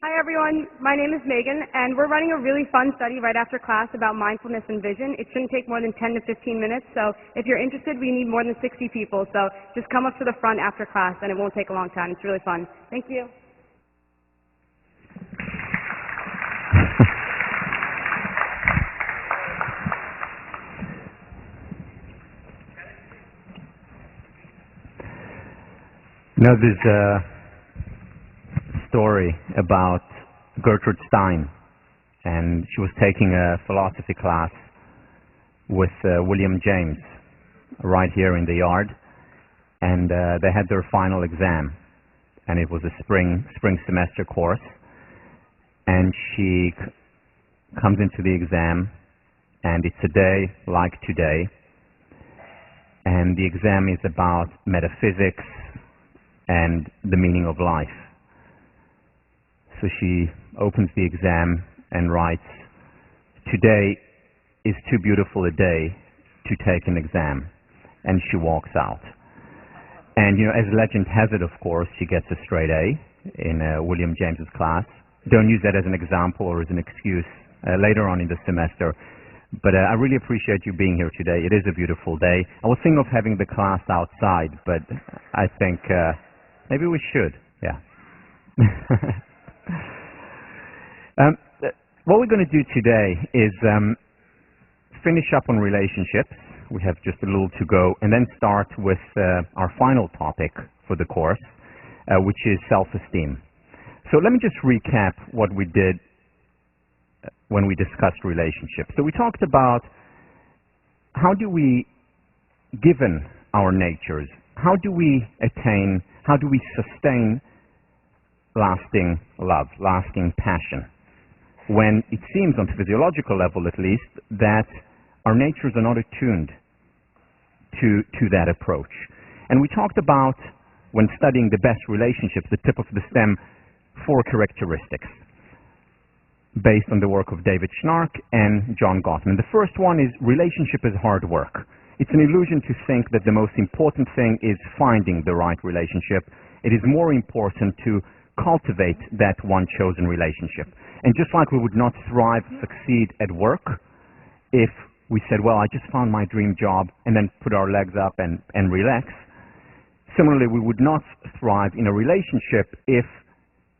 Hi everyone, my name is Megan, and we're running a really fun study right after class about mindfulness and vision. It shouldn't take more than 10 to 15 minutes, so if you're interested, we need more than 60 people, so just come up to the front after class, and it won't take a long time. It's really fun. Thank you. Now there's a story about Gertrude Stein, and she was taking a philosophy class with William James right here in the yard, and they had their final exam, and it was a spring semester course, and she comes into the exam, and it's a day like today, and the exam is about metaphysics and the meaning of life. So she opens the exam and writes, "Today is too beautiful a day to take an exam," and she walks out. And as legend has it, of course, she gets a straight A in William James's class. Don't use that as an example or as an excuse later on in the semester. But I really appreciate you being here today. It is a beautiful day. I was thinking of having the class outside, but I think maybe we should, yeah. What we're going to do today is finish up on relationships. We have just a little to go, and then start with our final topic for the course, which is self-esteem. So let me just recap what we did when we discussed relationships. So we talked about how do we, given our natures, how do we sustain lasting love, lasting passion, when it seems, on a physiological level at least, that our natures are not attuned to that approach. And we talked about, when studying the best relationships, the tip of the stem, 4 characteristics based on the work of David Schnark and John Gottman. The first one is relationship is hard work. It's an illusion to think that the most important thing is finding the right relationship. It is more important to cultivate that one chosen relationship. And just like we would not thrive, succeed at work if we said, well, I just found my dream job, and then put our legs up and relax, similarly, we would not thrive in a relationship if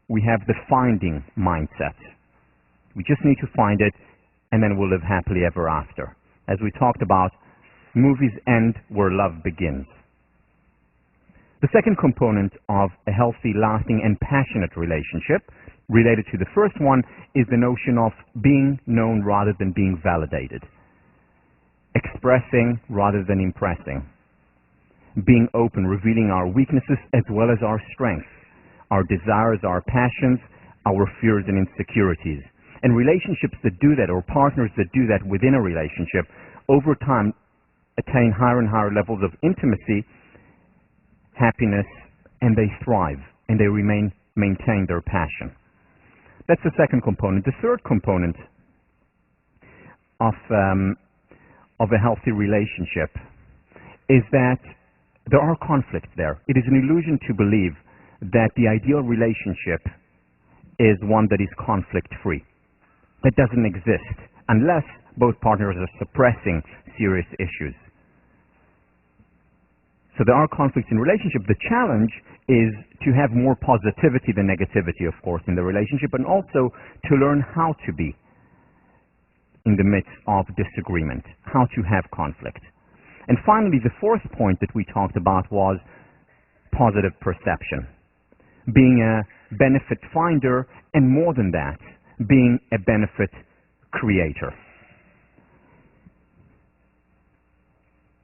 we have the finding mindset. We just need to find it, and then we'll live happily ever after. As we talked about, movies end where love begins. The second component of a healthy, lasting, and passionate relationship, related to the first one, is the notion of being known rather than being validated. Expressing rather than impressing. Being open, revealing our weaknesses as well as our strengths, our desires, our passions, our fears and insecurities. And relationships that do that, or partners that do that within a relationship, over time attain higher and higher levels of intimacy, happiness, and they thrive, and they maintain their passion. That's the second component. The third component of a healthy relationship is that there are conflicts there. It is an illusion to believe that the ideal relationship is one that is conflict-free. That doesn't exist unless both partners are suppressing serious issues. So there are conflicts in relationship. The challenge is to have more positivity than negativity, of course, in the relationship, and also to learn how to be in the midst of disagreement, how to have conflict. And finally, the fourth point that we talked about was positive perception. Being a benefit finder, and more than that, being a benefit creator.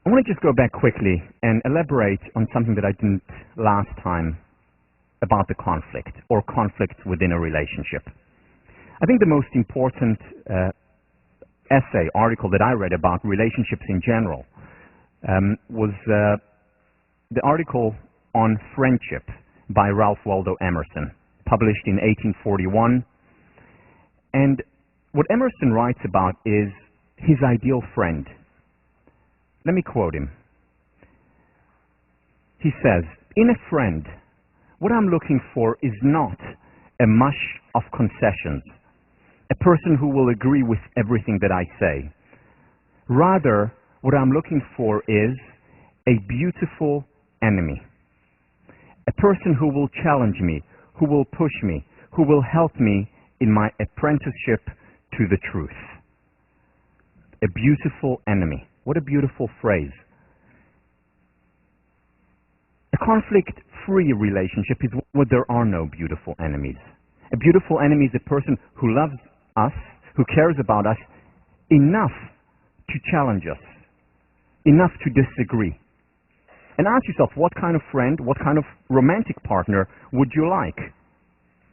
I want to just go back quickly and elaborate on something that I didn't last time about the conflict, or conflicts within a relationship. I think the most important article that I read about relationships in general was the article on friendship by Ralph Waldo Emerson, published in 1841. And what Emerson writes about is his ideal friend. Let me quote him. He says, "In a friend, what I'm looking for is not a mush of concessions, a person who will agree with everything that I say. Rather, what I'm looking for is a beautiful enemy, a person who will challenge me, who will push me, who will help me in my apprenticeship to the truth. A beautiful enemy. What a beautiful phrase. A conflict-free relationship is where there are no beautiful enemies. A beautiful enemy is a person who loves us, who cares about us enough to challenge us, enough to disagree. And ask yourself, what kind of friend, what kind of romantic partner would you like?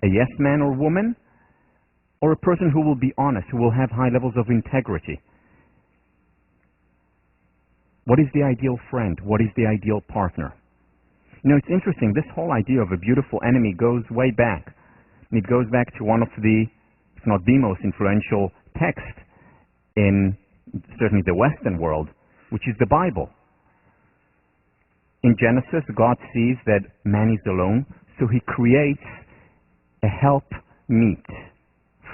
A yes man or woman? Or a person who will be honest, who will have high levels of integrity? What is the ideal friend? What is the ideal partner? You know, it's interesting, this whole idea of a beautiful enemy goes way back. And it goes back to one of the, if not the most influential text in certainly the Western world, which is the Bible. In Genesis, God sees that man is alone, so he creates a helpmeet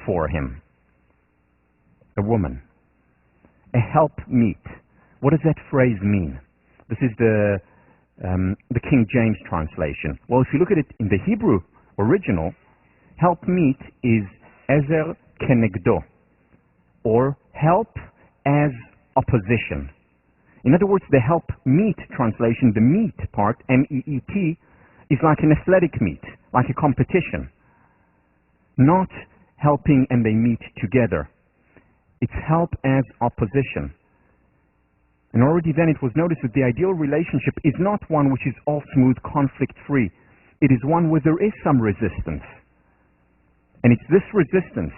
for him. A woman. A helpmeet. What does that phrase mean? This is the King James translation. Well, if you look at it in the Hebrew original, helpmeet is ezer kenegdo, or help as opposition. In other words, the helpmeet translation, the meet part, M-E-E-T, is like an athletic meet, like a competition. Not helping and they meet together. It's help as opposition. And already then it was noticed that the ideal relationship is not one which is all smooth, conflict-free. It is one where there is some resistance. And it's this resistance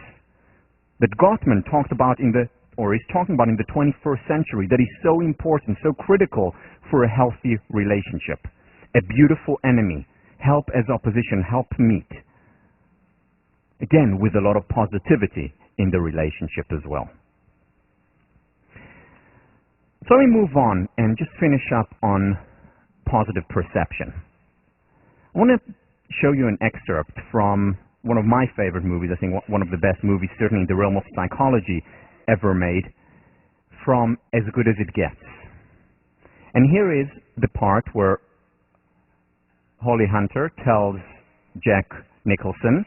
that Gottman talked about is talking about in the 21st century that is so important, so critical for a healthy relationship. A beautiful enemy. Help as opposition. Help meet. Again, with a lot of positivity in the relationship as well. So let me move on and just finish up on positive perception. I want to show you an excerpt from one of my favorite movies, I think one of the best movies, certainly in the realm of psychology, ever made, from As Good as It Gets. And here is the part where Holly Hunter tells Jack Nicholson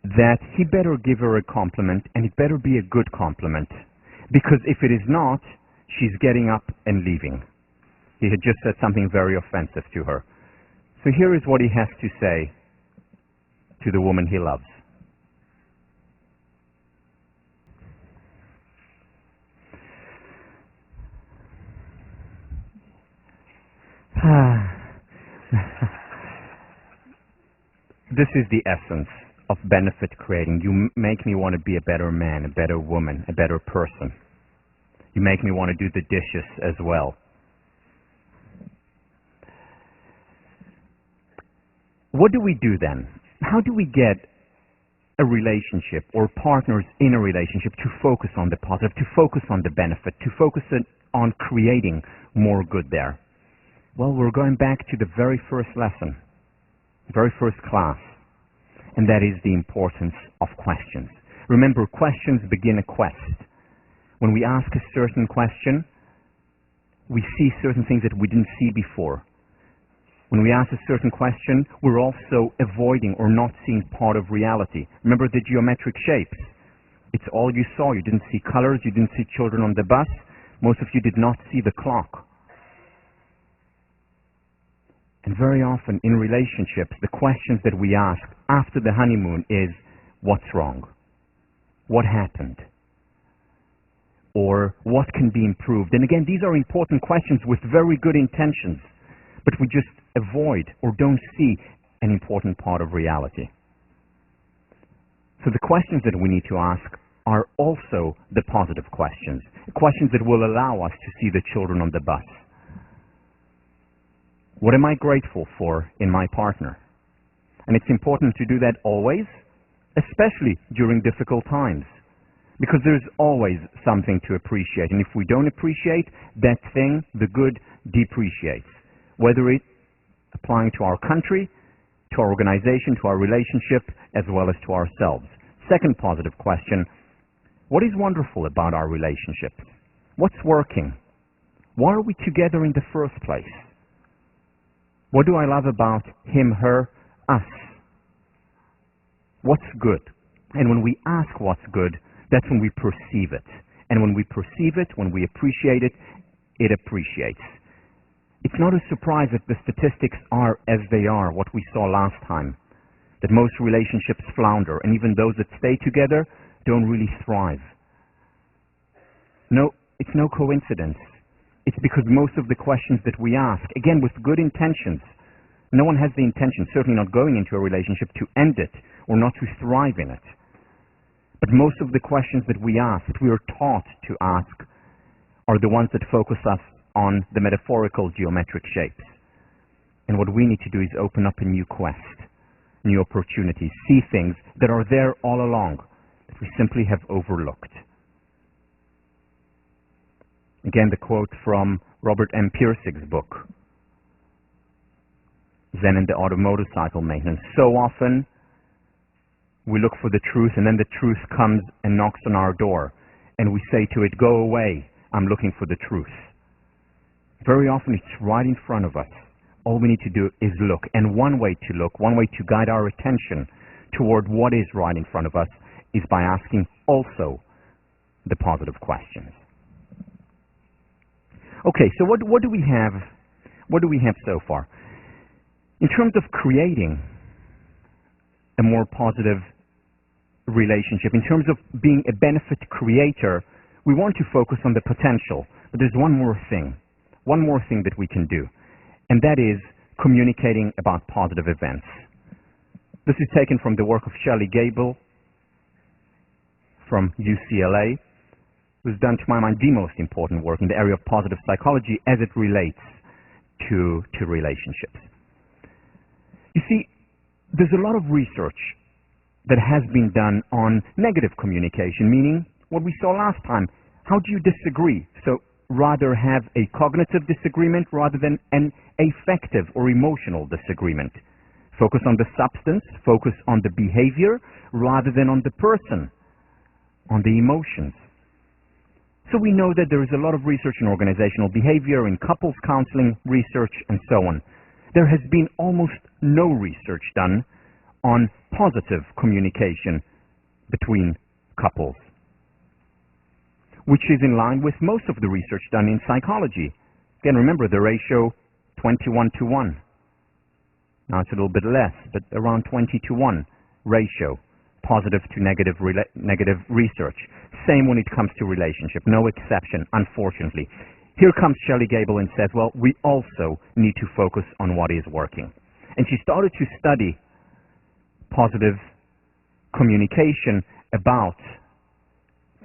that he better give her a compliment, and it better be a good compliment, because if it is not, she's getting up and leaving. He had just said something very offensive to her. So here is what he has to say to the woman he loves. This is the essence of benefit creating. You make me want to be a better man, a better woman, a better person. You make me want to do the dishes as well. What do we do then? How do we get a relationship or partners in a relationship to focus on the positive, to focus on the benefit, to focus on creating more good there? Well, we're going back to the very first lesson, very first class, and that is the importance of questions. Remember, questions begin a quest. When we ask a certain question, we see certain things that we didn't see before. When we ask a certain question, we're also avoiding or not seeing part of reality. Remember the geometric shapes. It's all you saw. You didn't see colors. You didn't see children on the bus. Most of you did not see the clock. And very often in relationships, the questions that we ask after the honeymoon is, what's wrong? What happened? Or what can be improved? And again, these are important questions with very good intentions, but we just avoid or don't see an important part of reality. So the questions that we need to ask are also the positive questions that will allow us to see the children on the bus. What am I grateful for in my partner? And it's important to do that always, especially during difficult times, because there's always something to appreciate. And if we don't appreciate that thing, the good depreciates. Whether it's applying to our country, to our organization, to our relationship, as well as to ourselves. Second positive question, what is wonderful about our relationships? What's working? Why are we together in the first place? What do I love about him, her, us? What's good? And when we ask what's good, that's when we perceive it. And when we perceive it, when we appreciate it, it appreciates. It's not a surprise that the statistics are as they are, what we saw last time, that most relationships flounder, and even those that stay together don't really thrive. No, it's no coincidence. It's because most of the questions that we ask, again with good intentions, no one has the intention, certainly not going into a relationship, to end it or not to thrive in it. But most of the questions that we ask, that we are taught to ask, are the ones that focus us on the metaphorical geometric shapes. And what we need to do is open up a new quest, new opportunities, see things that are there all along, that we simply have overlooked. Again, the quote from Robert M. Pirsig's book, Zen and the Art of Motorcycle Maintenance. So often, we look for the truth, and then the truth comes and knocks on our door, and we say to it, go away, I'm looking for the truth. Very often, it's right in front of us. All we need to do is look, and one way to look, one way to guide our attention toward what is right in front of us is by asking also the positive questions. Okay, so what do we have? What do we have so far? In terms of creating a more positive relationship, in terms of being a benefit creator, we want to focus on the potential. But there's one more thing that we can do, and that is communicating about positive events. This is taken from the work of Shelley Gable from UCLA, who's done, to my mind, the most important work in the area of positive psychology as it relates to relationships. You see, there's a lot of research that has been done on negative communication, meaning what we saw last time. How do you disagree? So rather have a cognitive disagreement rather than an affective or emotional disagreement. Focus on the substance, focus on the behavior rather than on the person, on the emotions. So we know that there is a lot of research in organizational behavior, in couples counseling research, and so on. There has been almost no research done on positive communication between couples, which is in line with most of the research done in psychology. Again, remember the ratio 21-1. Now it's a little bit less, but around 20-1 ratio, positive to negative research. Same when it comes to relationship, no exception, unfortunately. Here comes Shelley Gable and says, well, we also need to focus on what is working. And she started to study positive communication about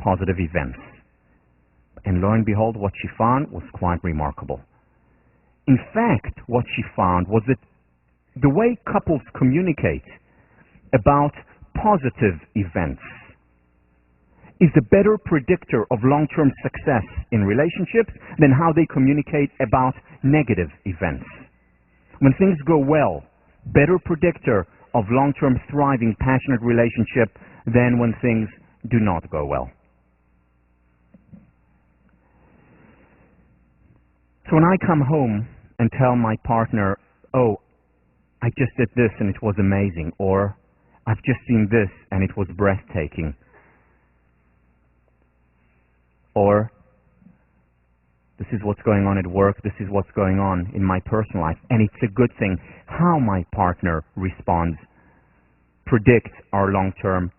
positive events. And lo and behold, what she found was quite remarkable. In fact, what she found was that the way couples communicate about positive events is a better predictor of long-term success in relationships than how they communicate about negative events. When things go well, better predictor of long-term thriving, passionate relationship than when things do not go well. So when I come home and tell my partner, oh, I just did this and it was amazing, or I've just seen this and it was breathtaking, or this is what's going on at work, this is what's going on in my personal life, and it's a good thing, how my partner responds predicts our long-term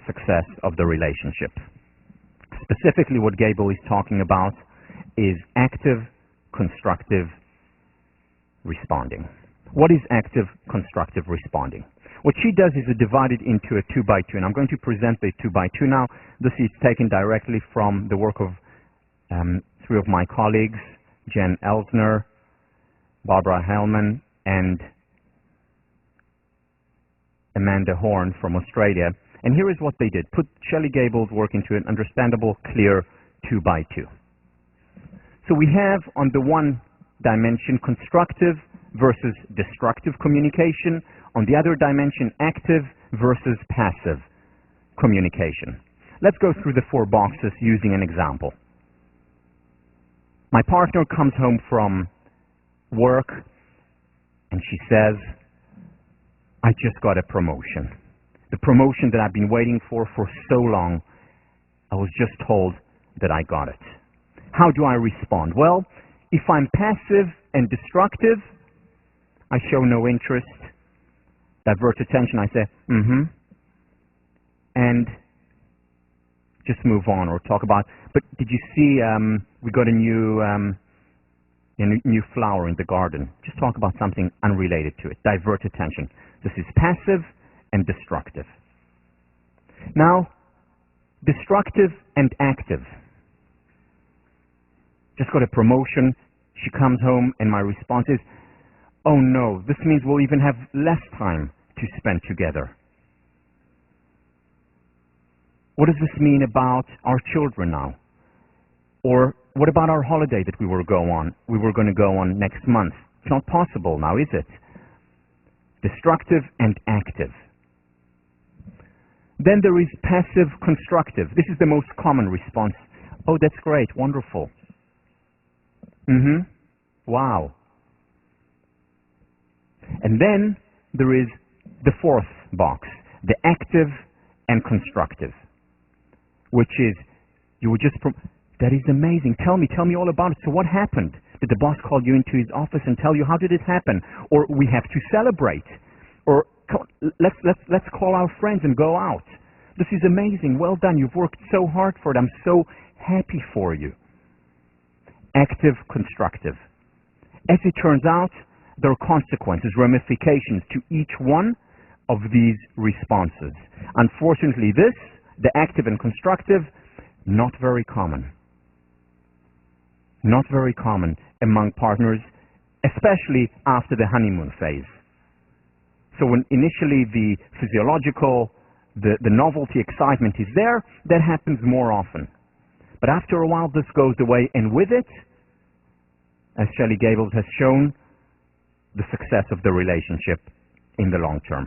success of the relationship. Specifically, what Gable is talking about is active, constructive responding. What is active, constructive responding? What she does is divide it into a 2x2, and I'm going to present the 2x2 now. This is taken directly from the work of three of my colleagues, Jen Elsner, Barbara Hellman, and Amanda Horn from Australia. And here is what they did. Put Shelley Gable's work into an understandable, clear 2x2. So we have on the one dimension, constructive versus destructive communication. On the other dimension, active versus passive communication. Let's go through the 4 boxes using an example. My partner comes home from work and she says, I just got a promotion. The promotion that I've been waiting for so long. I was just told that I got it. How do I respond? Well, if I'm passive and destructive, I show no interest, divert attention, I say, and just move on or talk about, but did you see we got a new flower in the garden? Just talk about something unrelated to it. Divert attention. This is passive and destructive. Now, destructive and active. Just got a promotion. She comes home and my response is, oh no, this means we'll even have less time to spend together. What does this mean about our children now? Or what about our holiday that we were going to go on next month? It's not possible now, is it? Destructive and active. Then there is passive constructive. This is the most common response. Oh, that's great, wonderful. Wow. And then there is the 4th box, the active and constructive, which is, you were just, that is amazing. Tell me all about it. So what happened? Did the boss call you into his office and tell you how did it happen? Or we have to celebrate. Or let's call our friends and go out. This is amazing. Well done. You've worked so hard for it. I'm so happy for you. Active, constructive. As it turns out, there are consequences, ramifications to each one of these responses. Unfortunately, the active and constructive, not very common. Not very common among partners, especially after the honeymoon phase. So when initially the physiological, the novelty, excitement is there, that happens more often. But after a while, this goes away, and with it, as Shelley Gables has shown, the success of the relationship in the long term.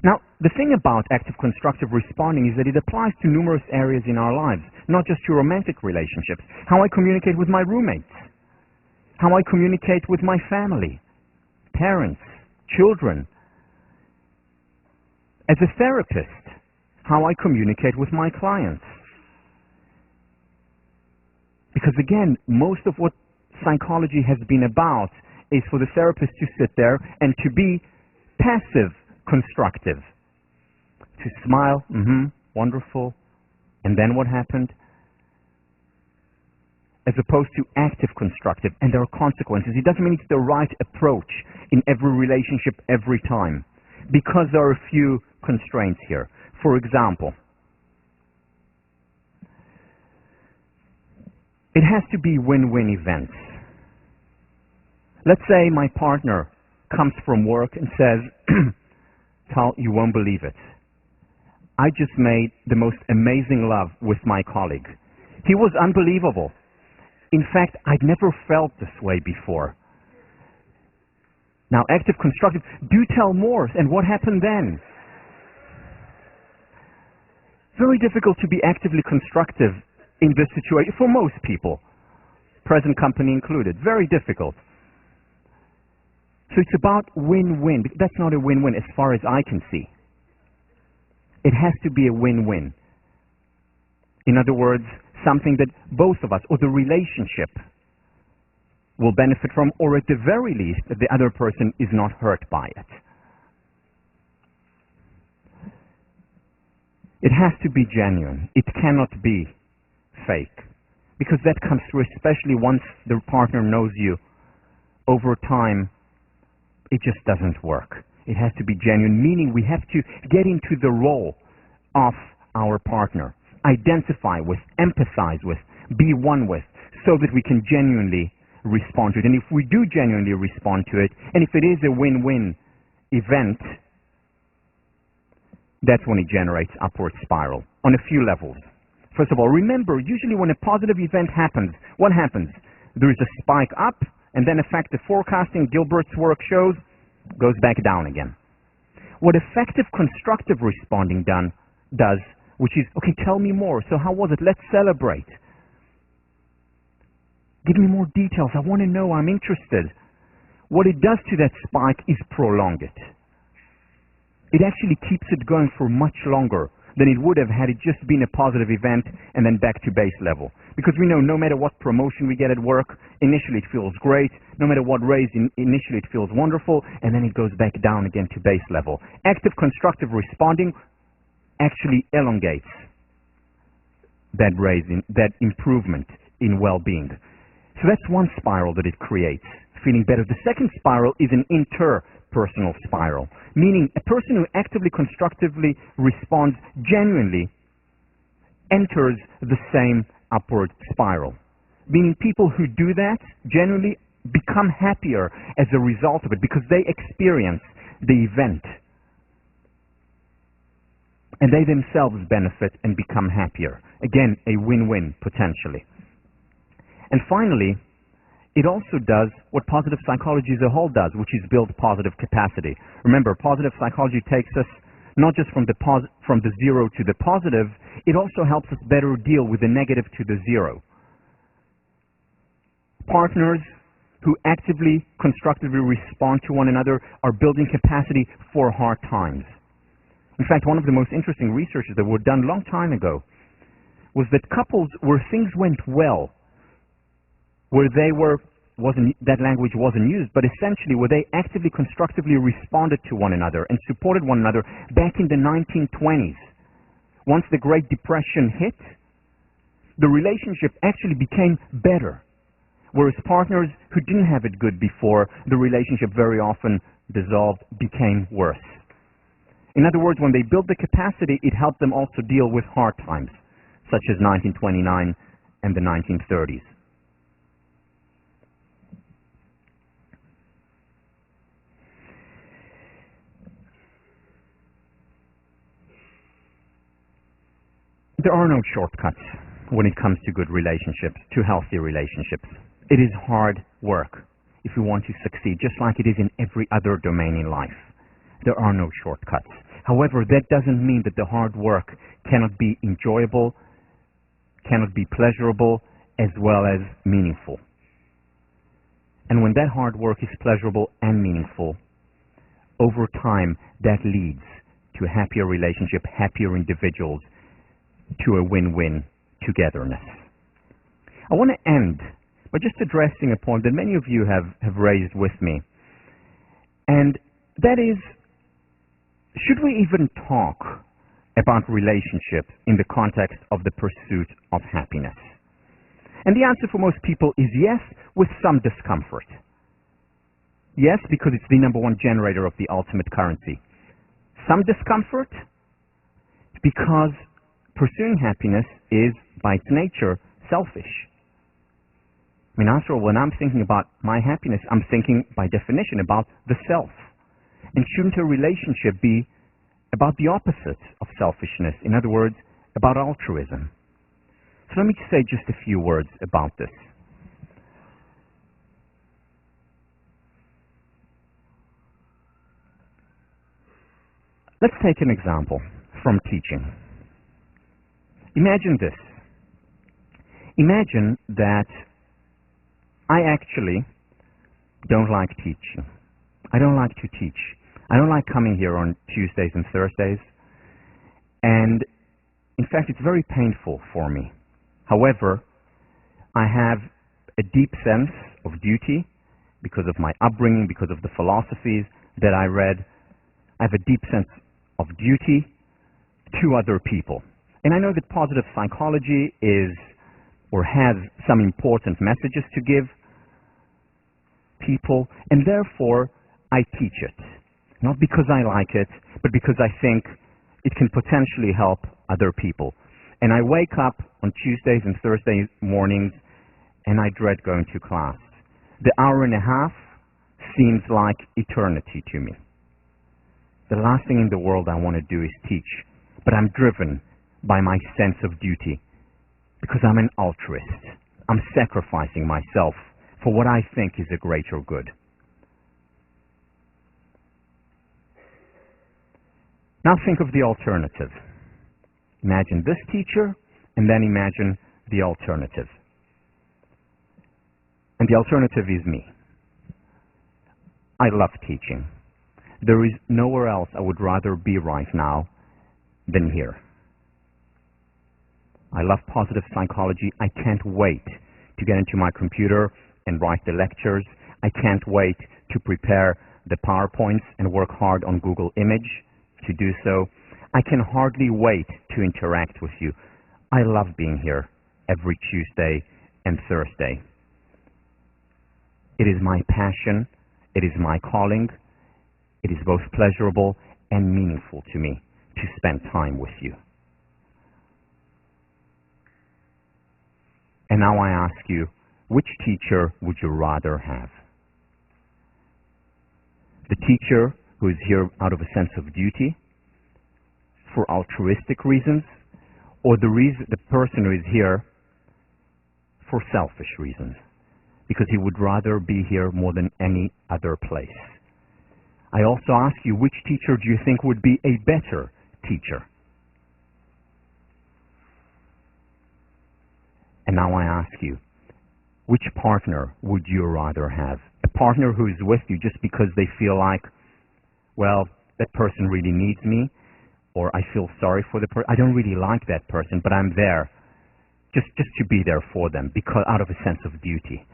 Now, the thing about active constructive responding is that it applies to numerous areas in our lives, not just to romantic relationships. How I communicate with my roommates, how I communicate with my family, parents, children. As a therapist, how I communicate with my clients. Because again, most of what psychology has been about is for the therapist to sit there and to be passive constructive. To smile, wonderful, and then what happened? As opposed to active constructive, and there are consequences. It doesn't mean it's the right approach in every relationship every time, because there are a few constraints here. For example, it has to be win-win events. Let's say my partner comes from work and says, Tal, you won't believe it. I just made the most amazing love with my colleague. He was unbelievable. In fact, I'd never felt this way before. Now, active constructive, do tell more, and what happened then? Very difficult to be actively constructive in this situation for most people, present company included. Very difficult. So it's about win-win. That's not a win-win as far as I can see. It has to be a win-win. In other words, something that both of us, or the relationship, will benefit from, or at the very least, that the other person is not hurt by it. It has to be genuine. It cannot be fake. Because that comes through, especially once the partner knows you. Over time, it just doesn't work. It has to be genuine, meaning we have to get into the role of our partner, identify with, empathize with, be one with, so that we can genuinely respond to it. And if we do genuinely respond to it, and if it is a win-win event, that's when it generates upward spiral on a few levels. First of all, remember, usually when a positive event happens, what happens? There is a spike up and then effective forecasting, Gilbert's work shows, goes back down again. What effective constructive responding does, which is, okay, tell me more. So how was it? Let's celebrate. Give me more details. I want to know. I'm interested. What it does to that spike is prolong it. It actually keeps it going for much longer than it would have had it just been a positive event and then back to base level. Because we know no matter what promotion we get at work, initially it feels great. No matter what raise, initially it feels wonderful, and then it goes back down again to base level. Active constructive responding actually elongates that that improvement in well-being. So that's one spiral that it creates, feeling better. The second spiral is an interpersonal spiral, meaning a person who actively constructively responds genuinely enters the same upward spiral. Meaning people who do that genuinely become happier as a result of it because they experience the event. And they themselves benefit and become happier. Again, a win-win potentially. And finally, it also does what positive psychology as a whole does, which is build positive capacity. Remember, positive psychology takes us not just from the zero to the positive, it also helps us better deal with the negative to the zero. Partners who actively, constructively respond to one another are building capacity for hard times. In fact, one of the most interesting researches that were done a long time ago was that couples where things went well, where that language wasn't used, but essentially where they actively, constructively responded to one another and supported one another back in the 1920s. Once the Great Depression hit, the relationship actually became better. Whereas partners who didn't have it good before, the relationship very often dissolved, became worse. In other words, when they built the capacity, it helped them also deal with hard times, such as 1929 and the 1930s. There are no shortcuts when it comes to good relationships, to healthy relationships. It is hard work if you want to succeed, just like it is in every other domain in life. There are no shortcuts. However, that doesn't mean that the hard work cannot be enjoyable, cannot be pleasurable, as well as meaningful. And when that hard work is pleasurable and meaningful, over time, that leads to a happier relationship, happier individuals, to a win-win togetherness. I want to end by just addressing a point that many of you have raised with me. And that is, should we even talk about relationships in the context of the pursuit of happiness? And the answer for most people is yes, with some discomfort. Yes, because it's the number one generator of the ultimate currency. Some discomfort because pursuing happiness is, by its nature, selfish. I mean, after all, when I'm thinking about my happiness, I'm thinking, by definition, about the self. And shouldn't a relationship be about the opposite of selfishness? In other words, about altruism. So let me say just a few words about this. Let's take an example from teaching. Imagine this. Imagine that I actually don't like teaching. I don't like to teach. I don't like coming here on Tuesdays and Thursdays. And in fact, it's very painful for me. However, I have a deep sense of duty because of my upbringing, because of the philosophies that I read. I have a deep sense of duty to other people. And I know that positive psychology is or has some important messages to give people, and therefore I teach it. Not because I like it, but because I think it can potentially help other people. And I wake up on Tuesdays and Thursday mornings and I dread going to class. The hour and a half seems like eternity to me. The last thing in the world I want to do is teach, but I'm driven by my sense of duty because I'm an altruist. I'm sacrificing myself for what I think is a greater good. Now think of the alternative. Imagine this teacher, and then imagine the alternative. And the alternative is me. I love teaching. There is nowhere else I would rather be right now than here. I love positive psychology. I can't wait to get into my computer and write the lectures. I can't wait to prepare the PowerPoints and work hard on Google Image to do so. I can hardly wait to interact with you. I love being here every Tuesday and Thursday. It is my passion. It is my calling. It is both pleasurable and meaningful to me to spend time with you. And now I ask you, which teacher would you rather have? The teacher who is here out of a sense of duty, for altruistic reasons, or the person who is here for selfish reasons, because he would rather be here more than any other place. I also ask you, which teacher do you think would be a better teacher? And now I ask you, which partner would you rather have? A partner who is with you just because they feel like, well, that person really needs me, or I feel sorry for the person. I don't really like that person, but I'm there just to be there for them, because out of a sense of duty.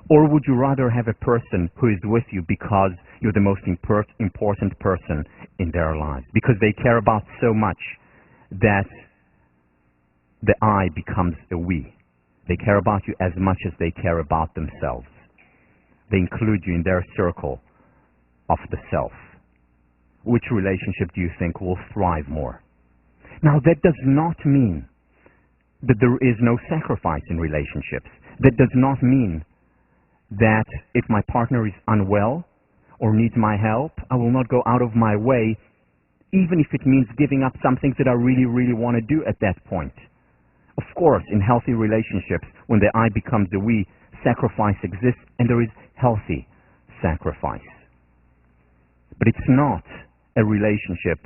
Or would you rather have a person who is with you because you're the most important person in their lives, because they care about so much that the I becomes a we. They care about you as much as they care about themselves. They include you in their circle of the self. Which relationship do you think will thrive more? Now, that does not mean that there is no sacrifice in relationships. That does not mean that if my partner is unwell or needs my help, I will not go out of my way, even if it means giving up some things that I really, really want to do at that point. Of course, in healthy relationships, when the I becomes the we, sacrifice exists, and there is healthy sacrifice. But it's not a relationship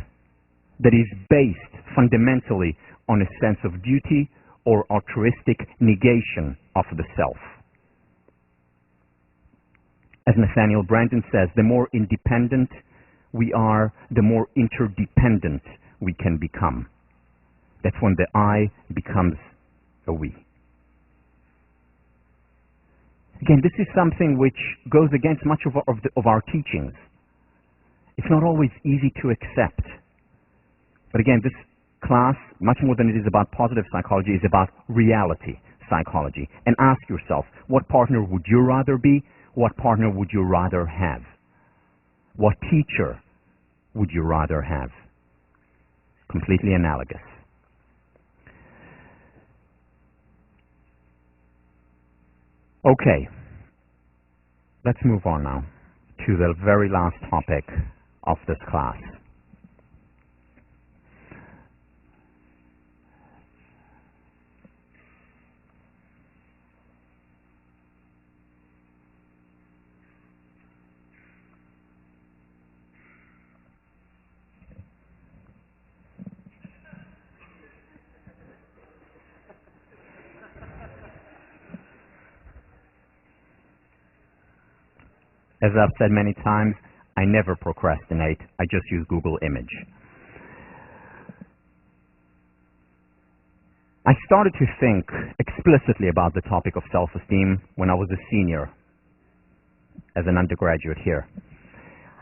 that is based fundamentally on a sense of duty or altruistic negation of the self. As Nathaniel Branden says, the more independent we are, the more interdependent we can become. That's when the I becomes a we. Again, this is something which goes against much of our teachings. It's not always easy to accept. But again, this class, much more than it is about positive psychology, is about reality psychology. And ask yourself, what partner would you rather be? What partner would you rather have? What teacher would you rather have? Completely analogous. Okay, let's move on now to the very last topic of this class. As I've said many times, I never procrastinate. I just use Google Image. I started to think explicitly about the topic of self-esteem when I was a senior as an undergraduate here.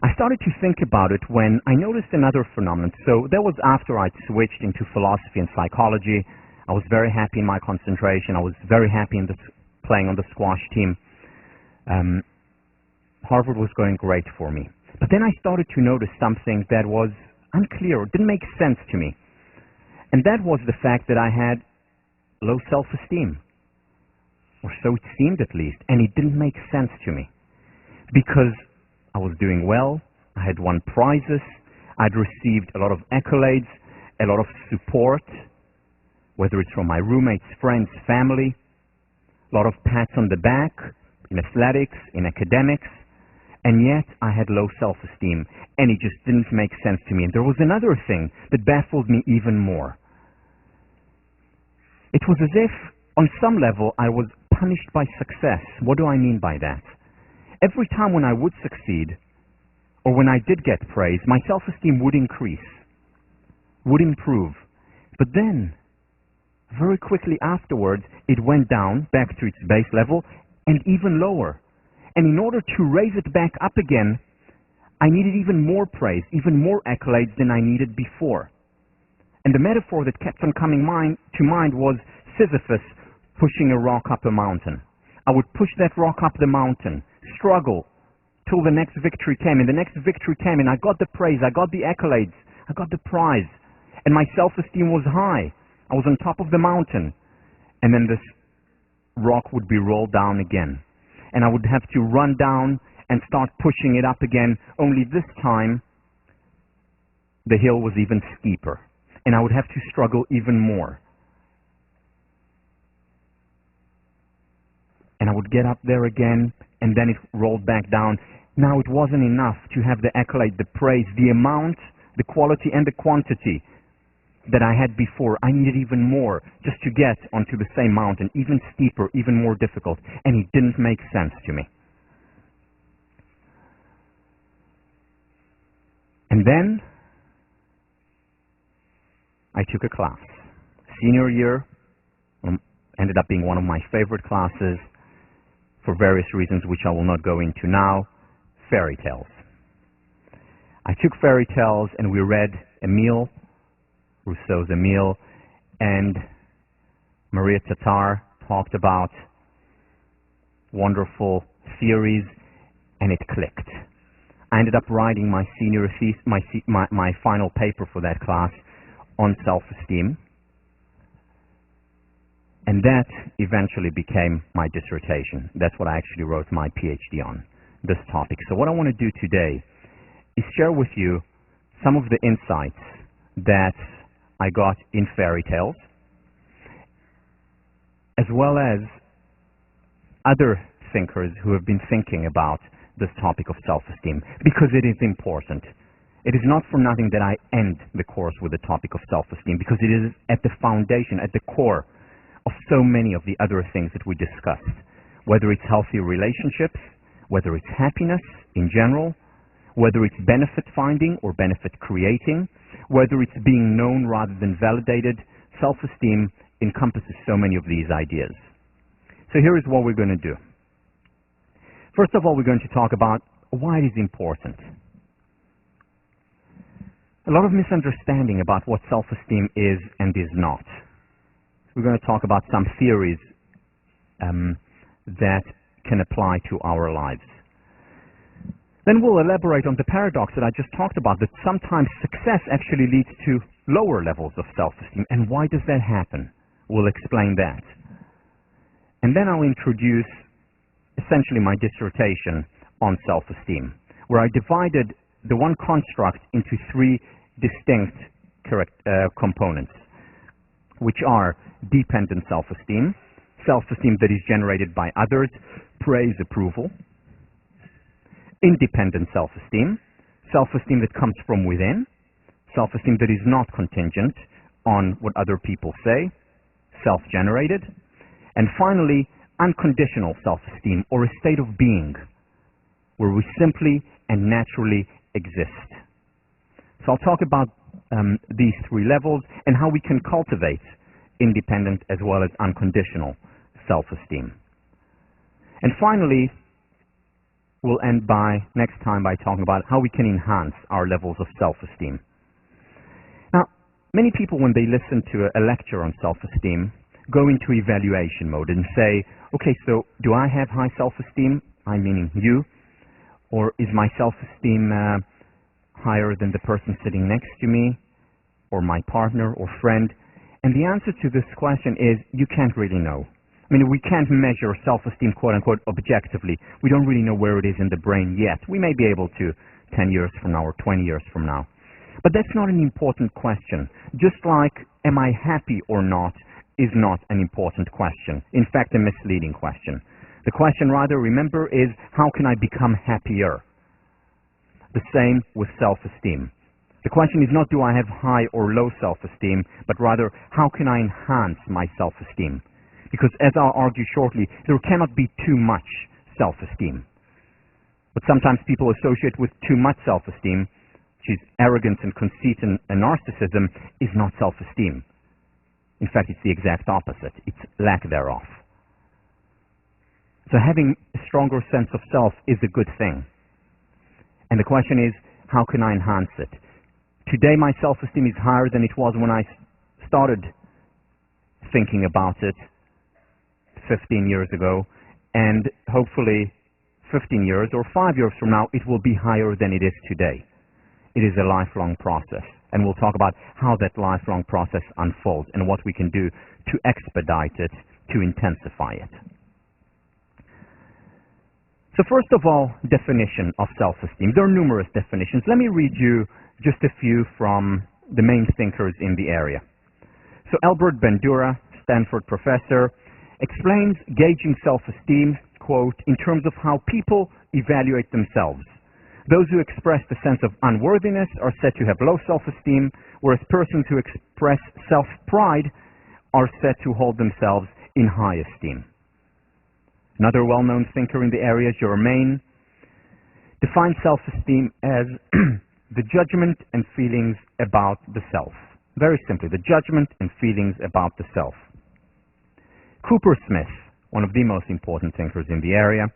I started to think about it when I noticed another phenomenon. So that was after I'd switched into philosophy and psychology. I was very happy in my concentration. I was very happy in playing on the squash team. Harvard was going great for me. But then I started to notice something that was unclear, it didn't make sense to me. And that was the fact that I had low self-esteem. Or so it seemed at least. And it didn't make sense to me. Because I was doing well, I had won prizes, I'd received a lot of accolades, a lot of support, whether it's from my roommates, friends, family, a lot of pats on the back, in athletics, in academics, and yet I had low self-esteem, and it just didn't make sense to me. And there was another thing that baffled me even more. It was as if, on some level, I was punished by success. What do I mean by that? Every time when I would succeed, or when I did get praise, my self-esteem would increase, would improve. But then, very quickly afterwards, it went down back to its base level and even lower. And in order to raise it back up again, I needed even more praise, even more accolades than I needed before. And the metaphor that kept on coming to mind was Sisyphus pushing a rock up a mountain. I would push that rock up the mountain, struggle, till the next victory came. And the next victory came, and I got the praise, I got the accolades, I got the prize. And my self-esteem was high. I was on top of the mountain. And then this rock would be rolled down again. And I would have to run down and start pushing it up again, only this time the hill was even steeper. And I would have to struggle even more. And I would get up there again, and then it rolled back down. Now it wasn't enough to have the accolade, the praise, the amount, the quality, and the quantity that I had before. I needed even more just to get onto the same mountain, even steeper, even more difficult, and it didn't make sense to me. And then I took a class. Senior year ended up being one of my favorite classes for various reasons which I will not go into now. Fairy tales. I took fairy tales and we read Rousseau's Emile, and Maria Tatar talked about wonderful theories, and it clicked. I ended up writing my senior thesis, my final paper for that class on self-esteem, and that eventually became my dissertation. That's what I actually wrote my PhD on, this topic. So what I want to do today is share with you some of the insights that I got in fairy tales, as well as other thinkers who have been thinking about this topic of self-esteem, because it is important. It is not for nothing that I end the course with the topic of self-esteem, because it is at the foundation, at the core of so many of the other things that we discussed, whether it's healthy relationships, whether it's happiness in general, whether it's benefit finding or benefit creating, whether it's being known rather than validated. Self-esteem encompasses so many of these ideas. So here is what we're going to do. First of all, we're going to talk about why it is important. A lot of misunderstanding about what self-esteem is and is not. We're going to talk about some theories that can apply to our lives. Then we'll elaborate on the paradox that I just talked about, that sometimes success actually leads to lower levels of self-esteem. And why does that happen? We'll explain that. And then I'll introduce essentially my dissertation on self-esteem, where I divided the one construct into three distinct components, which are dependent self-esteem, self-esteem that is generated by others, praise, approval; independent self-esteem, self-esteem that comes from within, self-esteem that is not contingent on what other people say, self-generated; and finally, unconditional self-esteem, or a state of being where we simply and naturally exist. So I'll talk about these three levels and how we can cultivate independent as well as unconditional self-esteem. And finally, we'll end next time by talking about how we can enhance our levels of self-esteem. Now, many people, when they listen to a lecture on self-esteem, go into evaluation mode and say, okay, so do I have high self-esteem? I meaning you. Or is my self-esteem higher than the person sitting next to me, or my partner or friend? And the answer to this question is, you can't really know. I mean, we can't measure self-esteem, quote-unquote, objectively. We don't really know where it is in the brain yet. We may be able to 10 years from now or 20 years from now. But that's not an important question. Just like, am I happy or not, is not an important question. In fact, a misleading question. The question, rather, remember, is how can I become happier? The same with self-esteem. The question is not do I have high or low self-esteem, but rather how can I enhance my self-esteem? Because as I'll argue shortly, there cannot be too much self-esteem. But sometimes people associate with too much self-esteem, which is arrogance and conceit and narcissism, is not self-esteem. In fact, it's the exact opposite. It's lack thereof. So having a stronger sense of self is a good thing. And the question is, how can I enhance it? Today my self-esteem is higher than it was when I started thinking about it 15 years ago, and hopefully 15 years or 5 years from now it will be higher than it is today. It is a lifelong process, and we'll talk about how that lifelong process unfolds and what we can do to expedite it, to intensify it. So first of all, definition of self-esteem. There are numerous definitions. Let me read you just a few from the main thinkers in the area. So Albert Bandura, Stanford professor, explains gauging self-esteem, quote, in terms of how people evaluate themselves. Those who express the sense of unworthiness are said to have low self-esteem, whereas persons who express self-pride are said to hold themselves in high esteem. Another well-known thinker in the area, Germain, defines self-esteem as the judgment and feelings about the self. Very simply, the judgment and feelings about the self. Cooper Smith, one of the most important thinkers in the area,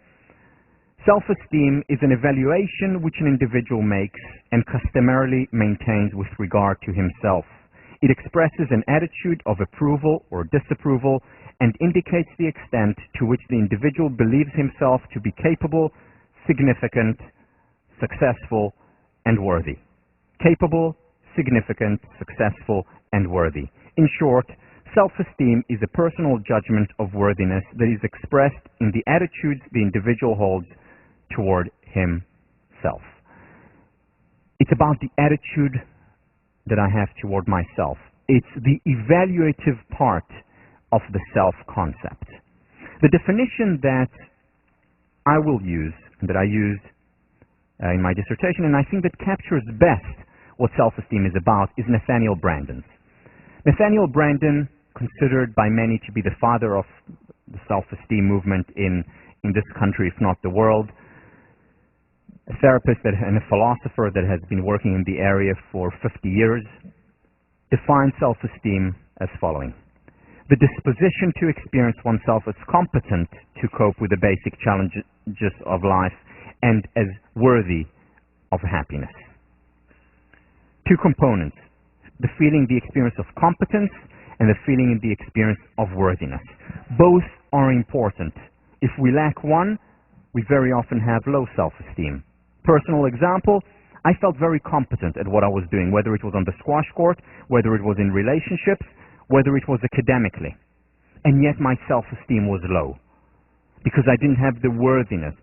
self-esteem is an evaluation which an individual makes and customarily maintains with regard to himself. It expresses an attitude of approval or disapproval and indicates the extent to which the individual believes himself to be capable, significant, successful, and worthy. Capable, significant, successful, and worthy. In short, self-esteem is a personal judgment of worthiness that is expressed in the attitudes the individual holds toward himself. It's about the attitude that I have toward myself. It's the evaluative part of the self-concept. The definition that I will use, that I used in my dissertation, and I think that captures best what self-esteem is about, is Nathaniel Branden's. Nathaniel Branden, considered by many to be the father of the self-esteem movement in this country, if not the world, a therapist and a philosopher that has been working in the area for 50 years, defines self-esteem as following. The disposition to experience oneself as competent to cope with the basic challenges of life and as worthy of happiness. Two components, the feeling, the experience of competence, and the feeling and the experience of worthiness. Both are important. If we lack one, we very often have low self-esteem. Personal example, I felt very competent at what I was doing, whether it was on the squash court, whether it was in relationships, whether it was academically. And yet my self-esteem was low because I didn't have the worthiness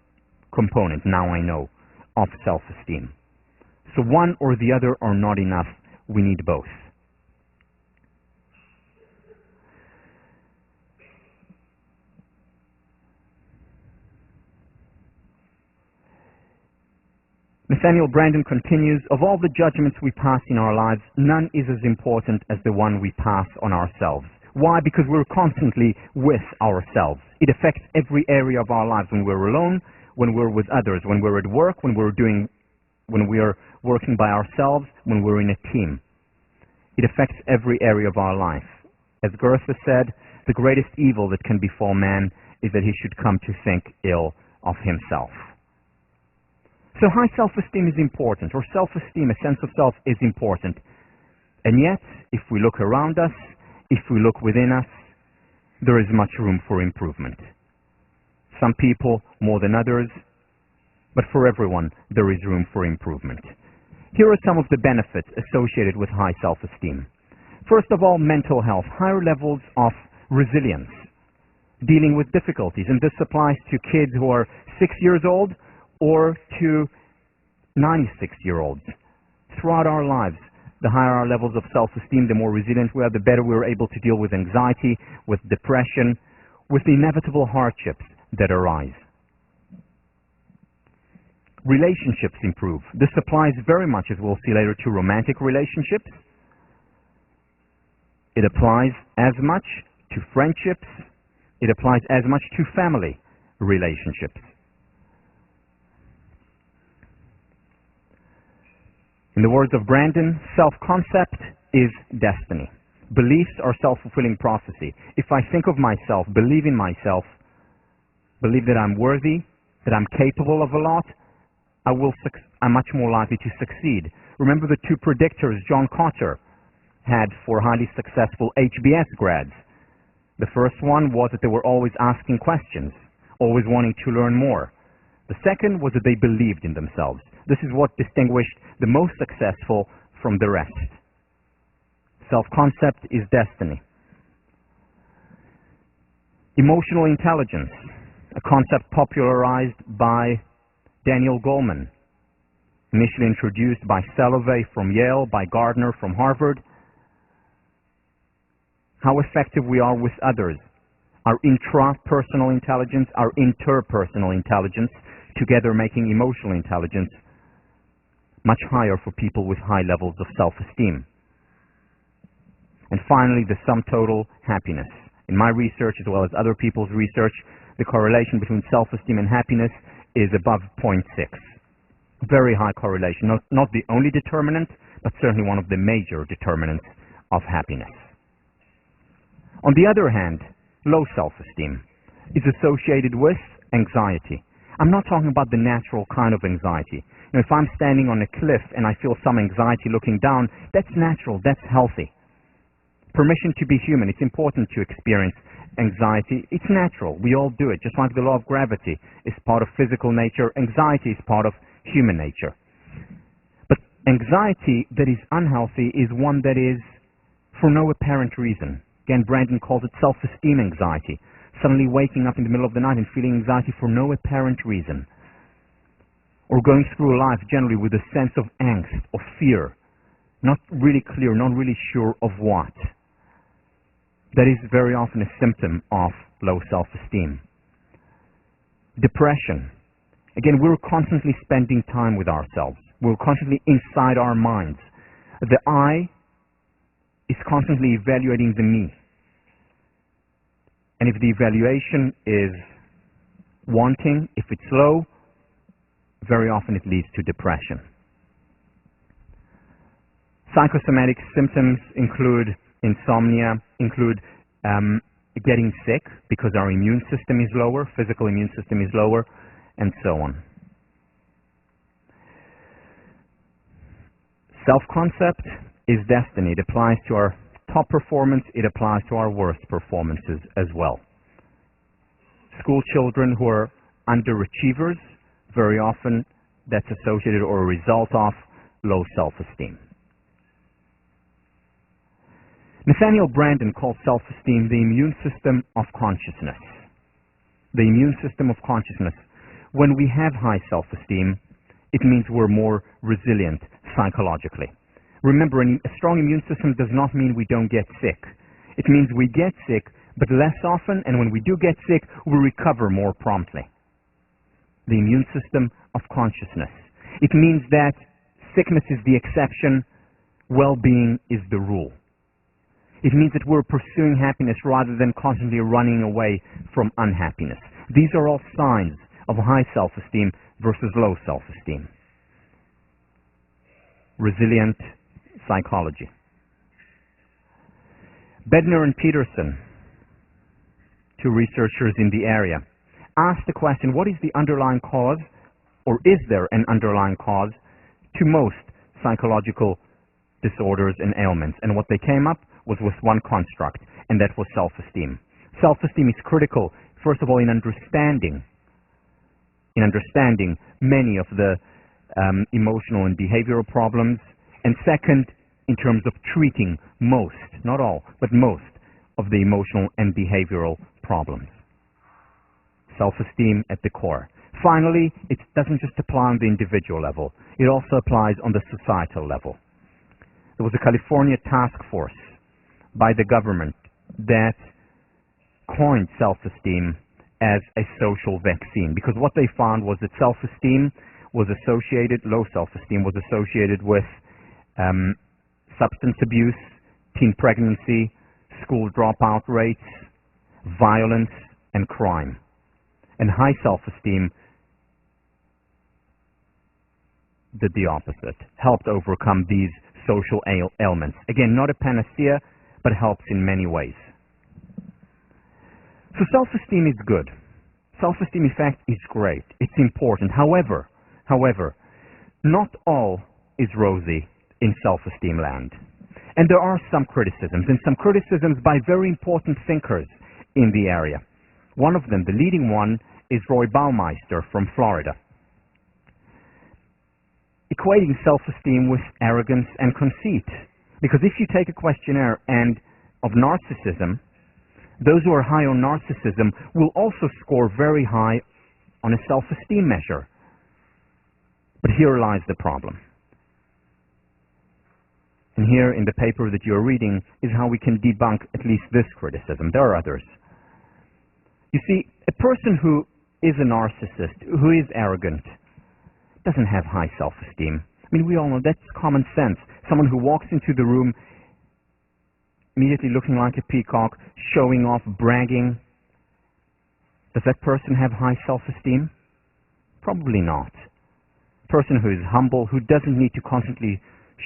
component, now I know, of self-esteem. So one or the other are not enough. We need both. Nathaniel Branden continues, of all the judgments we pass in our lives, none is as important as the one we pass on ourselves. Why? Because we're constantly with ourselves. It affects every area of our lives, when we're alone, when we're with others, when we're at work, when we're working by ourselves, when we're in a team. It affects every area of our life. As Goethe said, the greatest evil that can befall man is that he should come to think ill of himself. So high self-esteem is important, or self-esteem, a sense of self, is important. And yet, if we look around us, if we look within us, there is much room for improvement. Some people more than others, but for everyone, there is room for improvement. Here are some of the benefits associated with high self-esteem. First of all, mental health, higher levels of resilience, dealing with difficulties. And this applies to kids who are 6 years old or to 96-year-olds. Throughout our lives, the higher our levels of self-esteem, the more resilient we are, the better we're able to deal with anxiety, with depression, with the inevitable hardships that arise. Relationships improve. This applies very much, as we'll see later, to romantic relationships. It applies as much to friendships. It applies as much to family relationships. In the words of Brandon, self-concept is destiny. Beliefs are self-fulfilling prophecy. If I think of myself, believe in myself, believe that I'm worthy, that I'm capable of a lot, I'm much more likely to succeed. Remember the two predictors John Cotter had for highly successful HBS grads. The first one was that they were always asking questions, always wanting to learn more. The second was that they believed in themselves. This is what distinguished the most successful from the rest. Self-concept is destiny. Emotional intelligence, a concept popularized by Daniel Goleman, initially introduced by Salovey from Yale, by Gardner from Harvard. How effective we are with others. Our intrapersonal intelligence, our interpersonal intelligence, together making emotional intelligence much higher for people with high levels of self-esteem. And finally, the sum total happiness. In my research, as well as other people's research, the correlation between self-esteem and happiness is above 0.6. Very high correlation. Not the only determinant, but certainly one of the major determinants of happiness. On the other hand, low self-esteem is associated with anxiety. I'm not talking about the natural kind of anxiety. If I'm standing on a cliff and I feel some anxiety looking down, that's natural, that's healthy. Permission to be human. It's important to experience anxiety. It's natural. We all do it. Just like the law of gravity is part of physical nature, anxiety is part of human nature. But anxiety that is unhealthy is one that is for no apparent reason. Again, Brandon calls it self-esteem anxiety. Suddenly waking up in the middle of the night and feeling anxiety for no apparent reason. Or going through life generally with a sense of angst or fear. Not really clear, not really sure of what. That is very often a symptom of low self-esteem. Depression. Again, we're constantly spending time with ourselves. We're constantly inside our minds. The I is constantly evaluating the me. And if the evaluation is wanting, if it's low, very often it leads to depression. Psychosomatic symptoms include insomnia, include getting sick because our immune system is lower, physical immune system is lower, and so on. Self-concept is destiny. It applies to our top performance, it applies to our worst performances as well. School children who are underachievers, very often that's associated or a result of low self-esteem. Nathaniel Brandon calls self-esteem the immune system of consciousness. The immune system of consciousness. When we have high self-esteem, it means we're more resilient psychologically. Remember, a strong immune system does not mean we don't get sick. It means we get sick, but less often, and when we do get sick, we recover more promptly. The immune system of consciousness. It means that sickness is the exception, well-being is the rule. It means that we're pursuing happiness rather than constantly running away from unhappiness. These are all signs of high self-esteem versus low self-esteem. Resilient psychology. Bednar and Peterson, two researchers in the area, asked the question, what is the underlying cause, or is there an underlying cause to most psychological disorders and ailments? And what they came up was with one construct, and that was self-esteem. Self-esteem is critical, first of all, in understanding many of the emotional and behavioral problems, and second, in terms of treating most, not all, but most of the emotional and behavioral problems. Self-esteem at the core. Finally, it doesn't just apply on the individual level. It also applies on the societal level. There was a California task force by the government that coined self-esteem as a social vaccine, because what they found was that self-esteem was associated, low self-esteem was associated with substance abuse, teen pregnancy, school dropout rates, violence, and crime. And high self-esteem did the opposite, helped overcome these social ailments. Again, not a panacea, but helps in many ways. So self-esteem is good. Self-esteem, in fact, is great. It's important. However, not all is rosy in self-esteem land. And there are some criticisms, and some criticisms by very important thinkers in the area. One of them, the leading one, is Roy Baumeister from Florida, equating self-esteem with arrogance and conceit. Because if you take a questionnaire of narcissism, those who are high on narcissism will also score very high on a self-esteem measure. But here lies the problem. And here in the paper that you're reading is how we can debunk at least this criticism. There are others. You see, a person who is a narcissist, who is arrogant, doesn't have high self-esteem. I mean, we all know that's common sense. Someone who walks into the room immediately looking like a peacock, showing off, bragging. Does that person have high self-esteem? Probably not. A person who is humble, who doesn't need to constantly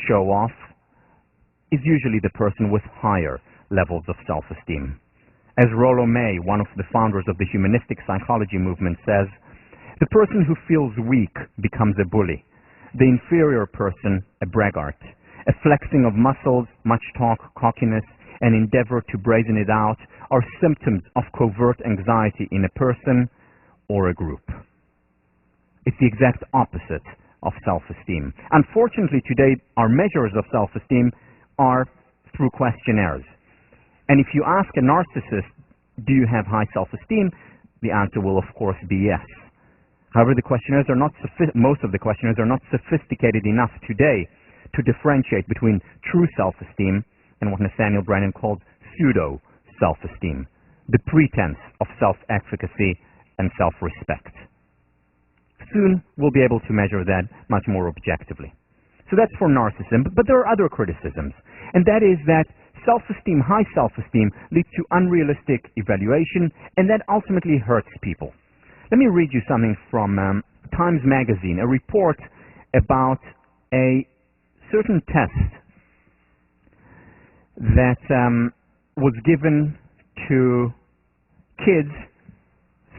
show off, is usually the person with higher levels of self-esteem. As Rollo May, one of the founders of the humanistic psychology movement, says, the person who feels weak becomes a bully, the inferior person a braggart, a flexing of muscles, much talk, cockiness, and endeavor to brazen it out are symptoms of covert anxiety in a person or a group. It's the exact opposite of self-esteem. Unfortunately, today, our measures of self-esteem are through questionnaires. And if you ask a narcissist, do you have high self-esteem? The answer will, of course, be yes. However, most of the questionnaires are not sophisticated enough today to differentiate between true self-esteem and what Nathaniel Brennan calls pseudo-self-esteem, the pretense of self-efficacy and self-respect. Soon, we'll be able to measure that much more objectively. So that's for narcissism, but there are other criticisms, and that is that self-esteem, high self-esteem, leads to unrealistic evaluation, and that ultimately hurts people. Let me read you something from Times Magazine, a report about a certain test that was given to kids,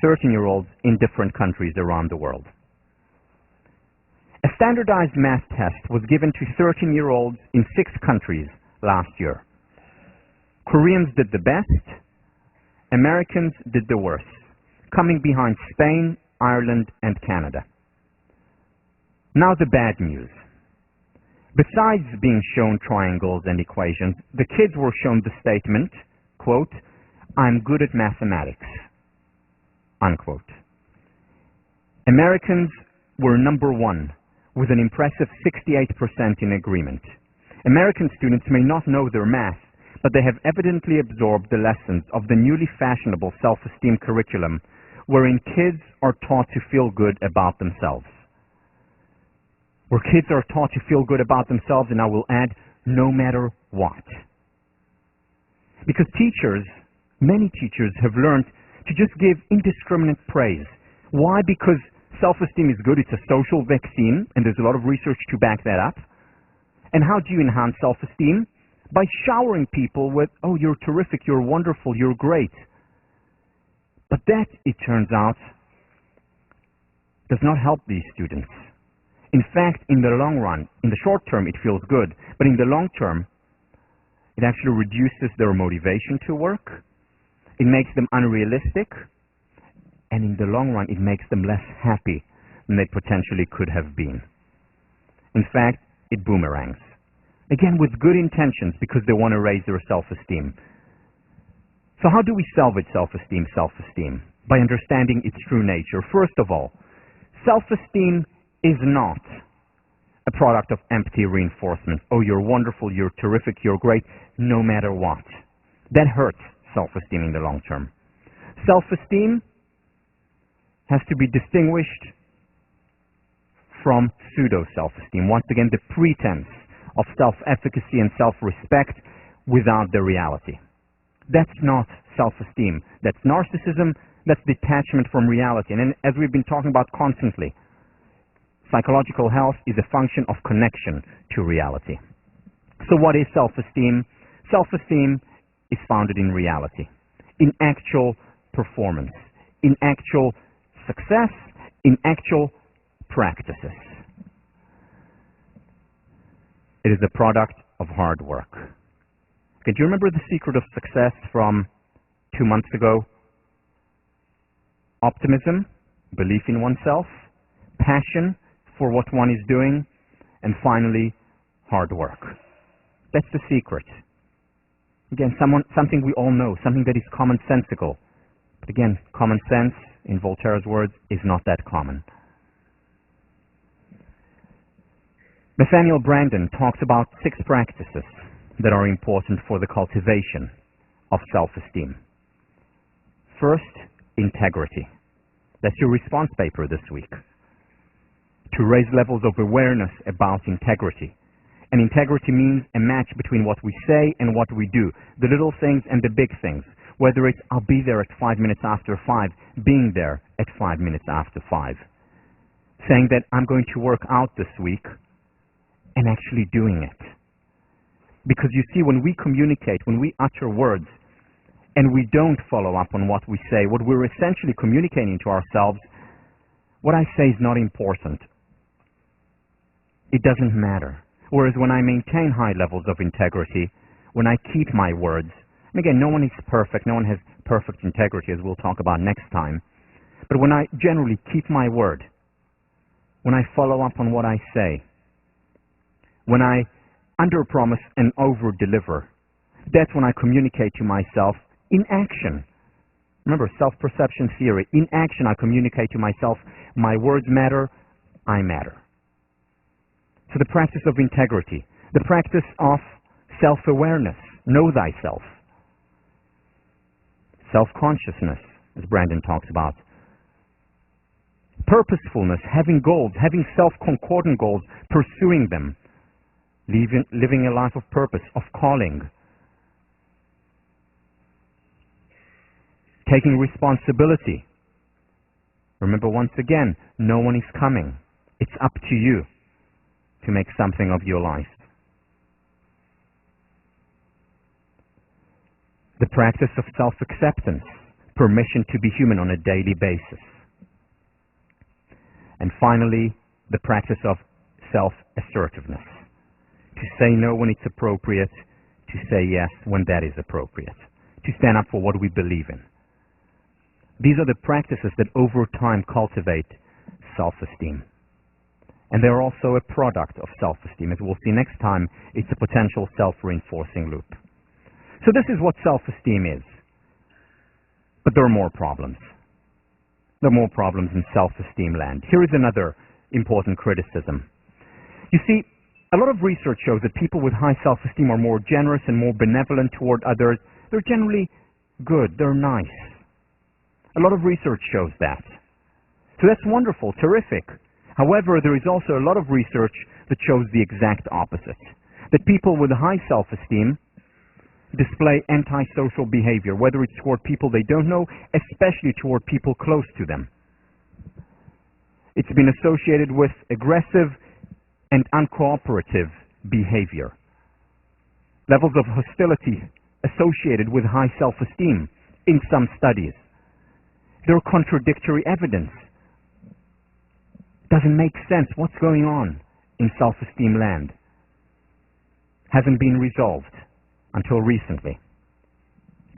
13-year-olds, in different countries around the world. A standardized math test was given to 13-year-olds in 6 countries last year. Koreans did the best, Americans did the worst, coming behind Spain, Ireland, and Canada. Now the bad news. Besides being shown triangles and equations, the kids were shown the statement, quote, "I'm good at mathematics," unquote. Americans were number 1, with an impressive 68% in agreement. American students may not know their math, but they have evidently absorbed the lessons of the newly fashionable self-esteem curriculum, wherein kids are taught to feel good about themselves. Where kids are taught to feel good about themselves, and I will add, no matter what. Because many teachers have learned to just give indiscriminate praise. Why? Because self-esteem is good, it's a social vaccine, and there's a lot of research to back that up. And how do you enhance self-esteem? By showering people with, oh, you're terrific, you're wonderful, you're great. But that, it turns out, does not help these students. In fact, in the long run, in the short term, it feels good, but in the long term, it actually reduces their motivation to work, it makes them unrealistic, and in the long run, it makes them less happy than they potentially could have been. In fact, it boomerangs. Again, with good intentions, because they want to raise their self-esteem. So how do we salvage self-esteem? By understanding its true nature. First of all, self-esteem is not a product of empty reinforcement. Oh, you're wonderful, you're terrific, you're great, no matter what. That hurts self-esteem in the long term. Self-esteem has to be distinguished from pseudo-self-esteem. Once again, the pretense of self-efficacy and self-respect without the reality. That's not self-esteem. That's narcissism. That's detachment from reality. And then, as we've been talking about constantly, psychological health is a function of connection to reality. So what is self-esteem? Self-esteem is founded in reality, in actual performance, in actual success, in actual practices. It is a product of hard work. Okay, do you remember the secret of success from 2 months ago? Optimism, belief in oneself, passion for what one is doing, and finally, hard work. That's the secret. Again, something we all know, something that is commonsensical. But again, common sense, in Voltaire's words, is not that common. Nathaniel Branden talks about 6 practices that are important for the cultivation of self-esteem. First, integrity. That's your response paper this week. To raise levels of awareness about integrity. And integrity means a match between what we say and what we do. The little things and the big things. Whether it's, I'll be there at 5 minutes after 5, being there at 5 minutes after 5. Saying that I'm going to work out this week and actually doing it. Because you see, when we communicate, when we utter words, and we don't follow up on what we say, what we're essentially communicating to ourselves, what I say is not important. It doesn't matter. Whereas when I maintain high levels of integrity, when I keep my words, and again, no one is perfect, no one has perfect integrity, as we'll talk about next time, but when I generally keep my word, when I follow up on what I say, when I under-promise and over-deliver, that's when I communicate to myself in action. Remember, self-perception theory. In action, I communicate to myself, my words matter, I matter. So the practice of integrity, the practice of self-awareness, know thyself. Self-consciousness, as Branden talks about. Purposefulness, having goals, having self-concordant goals, pursuing them. Living a life of purpose, of calling. Taking responsibility. Remember, once again, no one is coming. It's up to you to make something of your life. The practice of self-acceptance, permission to be human on a daily basis. And finally, the practice of self-assertiveness. To say no when it's appropriate, to say yes when that is appropriate. To stand up for what we believe in. These are the practices that over time cultivate self-esteem. And they're also a product of self-esteem. As we'll see next time, it's a potential self-reinforcing loop. So this is what self-esteem is. But there are more problems. There are more problems in self-esteem land. Here is another important criticism. You see, a lot of research shows that people with high self-esteem are more generous and more benevolent toward others. They're generally good. They're nice. A lot of research shows that. So that's wonderful, terrific. However, there is also a lot of research that shows the exact opposite. That people with high self-esteem display antisocial behavior, whether it's toward people they don't know, especially toward people close to them. It's been associated with aggressive and uncooperative behavior. Levels of hostility associated with high self-esteem in some studies. There are contradictory evidence. Doesn't make sense. What's going on in self-esteem land? Hasn't been resolved until recently.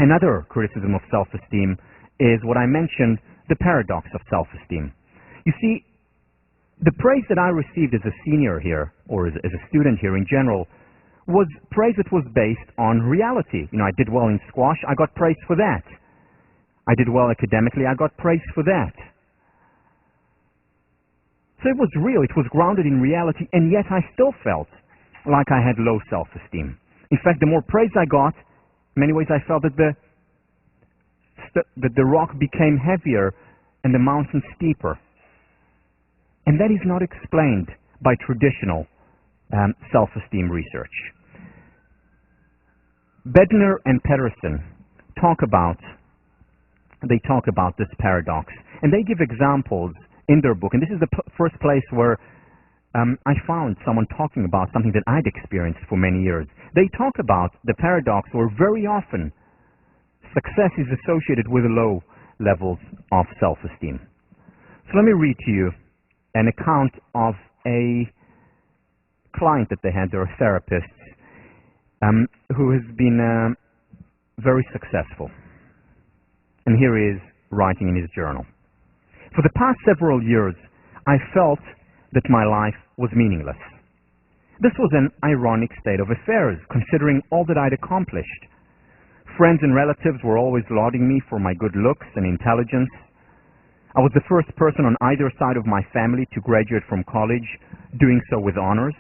Another criticism of self-esteem is what I mentioned, the paradox of self-esteem. You see, the praise that I received as a senior here, or as a student here in general, was praise that was based on reality. You know, I did well in squash, I got praise for that. I did well academically, I got praise for that. So it was real, it was grounded in reality, and yet I still felt like I had low self-esteem. In fact, the more praise I got, in many ways I felt that the rock became heavier and the mountain steeper. And that is not explained by traditional self-esteem research. Bednar and Pedersen talk about this paradox, and they give examples in their book, and this is the first place where I found someone talking about something that I'd experienced for many years. They talk about the paradox where very often success is associated with low levels of self-esteem. So let me read to you an account of a client that they had. They're a therapist who has been very successful. And here he is writing in his journal. For the past several years, I felt that my life was meaningless. This was an ironic state of affairs, considering all that I'd accomplished. Friends and relatives were always lauding me for my good looks and intelligence. I was the first person on either side of my family to graduate from college, doing so with honors.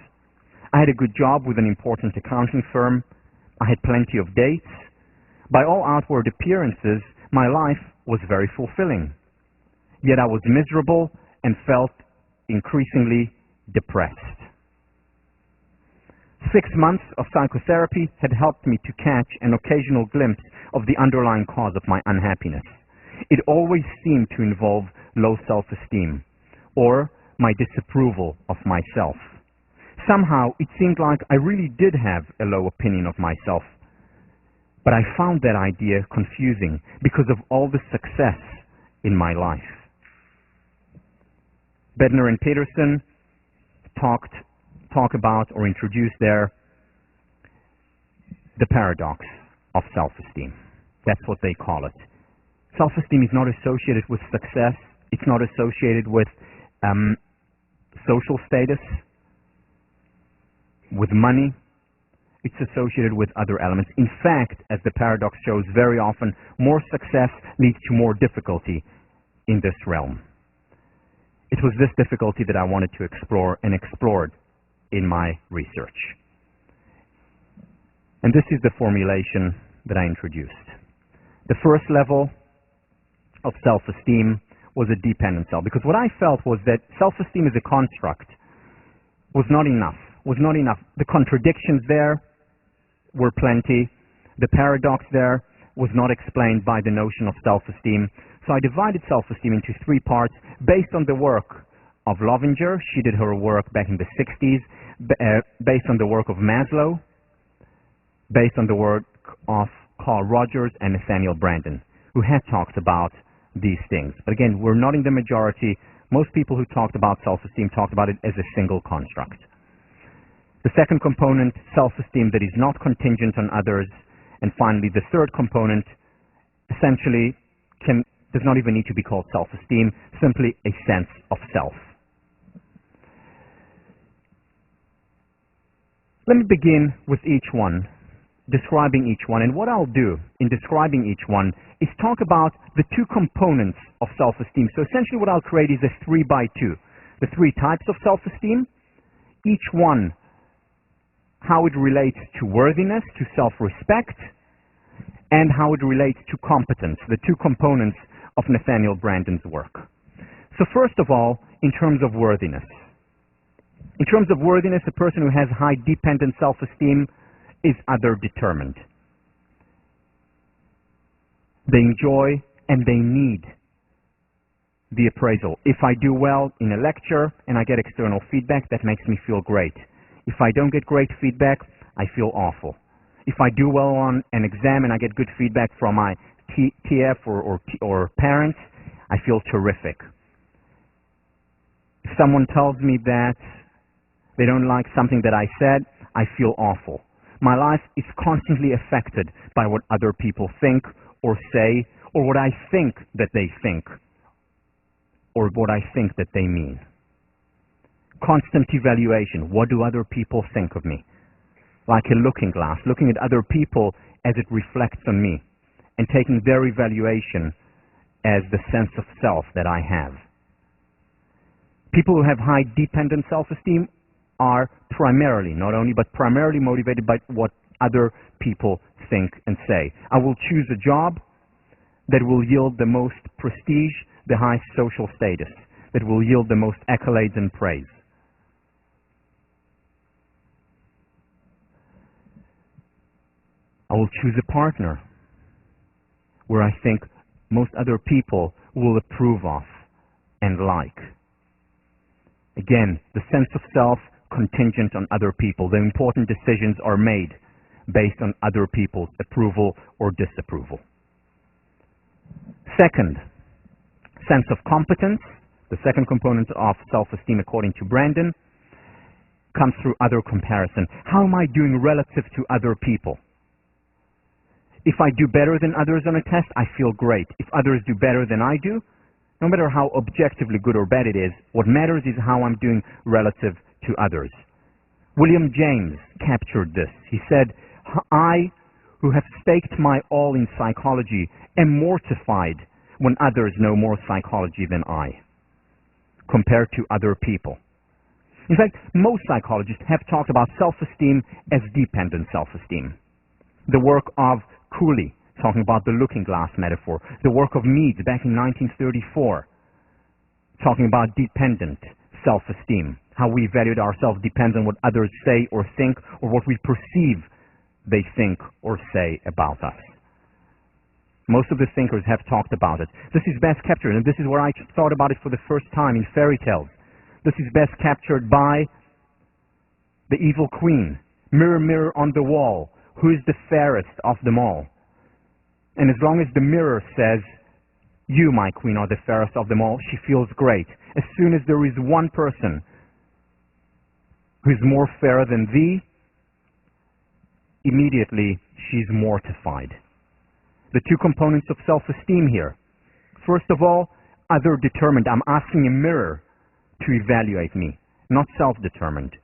I had a good job with an important accounting firm. I had plenty of dates. By all outward appearances, my life was very fulfilling. Yet I was miserable and felt increasingly depressed. 6 months of psychotherapy had helped me to catch an occasional glimpse of the underlying cause of my unhappiness. It always seemed to involve low self-esteem or my disapproval of myself. Somehow, it seemed like I really did have a low opinion of myself. But I found that idea confusing because of all the success in my life. Bednar and Pedersen talk about or introduce there the paradox of self-esteem. That's what they call it. Self-esteem is not associated with success. It's not associated with social status, with money. It's associated with other elements. In fact, as the paradox shows, very often more success leads to more difficulty in this realm. It was this difficulty that I wanted to explore and explored in my research. And this is the formulation that I introduced. The first level of self-esteem was a dependent self, because what I felt was that self-esteem as a construct was not enough. The contradictions there were plenty. The paradox there was not explained by the notion of self-esteem. So I divided self-esteem into 3 parts based on the work of Lovinger. She did her work back in the 60s, based on the work of Maslow, based on the work of Carl Rogers and Nathaniel Branden, who had talked about these things. But again, we're not in the majority. Most people who talked about self-esteem talked about it as a single construct. The second component, self-esteem that is not contingent on others. And finally, the third component essentially does not even need to be called self-esteem, simply a sense of self. Let me begin with each one, describing each one. And what I'll do in describing each one is talk about the 2 components of self-esteem. So essentially what I'll create is a 3x2. The 3 types of self-esteem, each one how it relates to worthiness, to self-respect, and how it relates to competence, the 2 components of Nathaniel Branden's work. So first of all, in terms of worthiness. In terms of worthiness, a person who has high dependent self-esteem is other-determined. They enjoy and they need the appraisal. If I do well in a lecture and I get external feedback, that makes me feel great. If I don't get great feedback, I feel awful. If I do well on an exam and I get good feedback from my TF or parents, I feel terrific. If someone tells me that they don't like something that I said, I feel awful. My life is constantly affected by what other people think or say, or what I think that they think, or what I think that they mean. Constant evaluation. What do other people think of me? Like a looking glass, looking at other people as it reflects on me, and taking their evaluation as the sense of self that I have. People who have high dependent self-esteem are primarily, not only, but primarily motivated by what other people think and say. I will choose a job that will yield the most prestige, the highest social status, that will yield the most accolades and praise. I will choose a partner where I think most other people will approve of and like. Again, the sense of self contingent on other people. The important decisions are made based on other people's approval or disapproval. Second, sense of competence. The second component of self-esteem, according to Brandon, comes through other comparison. How am I doing relative to other people? If I do better than others on a test, I feel great. If others do better than I do, no matter how objectively good or bad it is, what matters is how I'm doing relative to others. William James captured this. He said, I, who have staked my all in psychology, am mortified when others know more psychology than I, compared to other people. In fact, most psychologists have talked about self-esteem as dependent self-esteem. The work of Cooley, talking about the looking glass metaphor. The work of Mead back in 1934, talking about dependent self-esteem. How we evaluate ourselves depends on what others say or think, or what we perceive they think or say about us. Most of the thinkers have talked about it. This is best captured, and this is where I thought about it for the first time, in fairy tales. This is best captured by the evil queen. Mirror, mirror on the wall, who is the fairest of them all? And as long as the mirror says, you, my queen, are the fairest of them all, she feels great. As soon as there is one person who is more fair than thee, immediately she's mortified. The two components of self-esteem here. First of all, other-determined. I'm asking a mirror to evaluate me, not self-determined.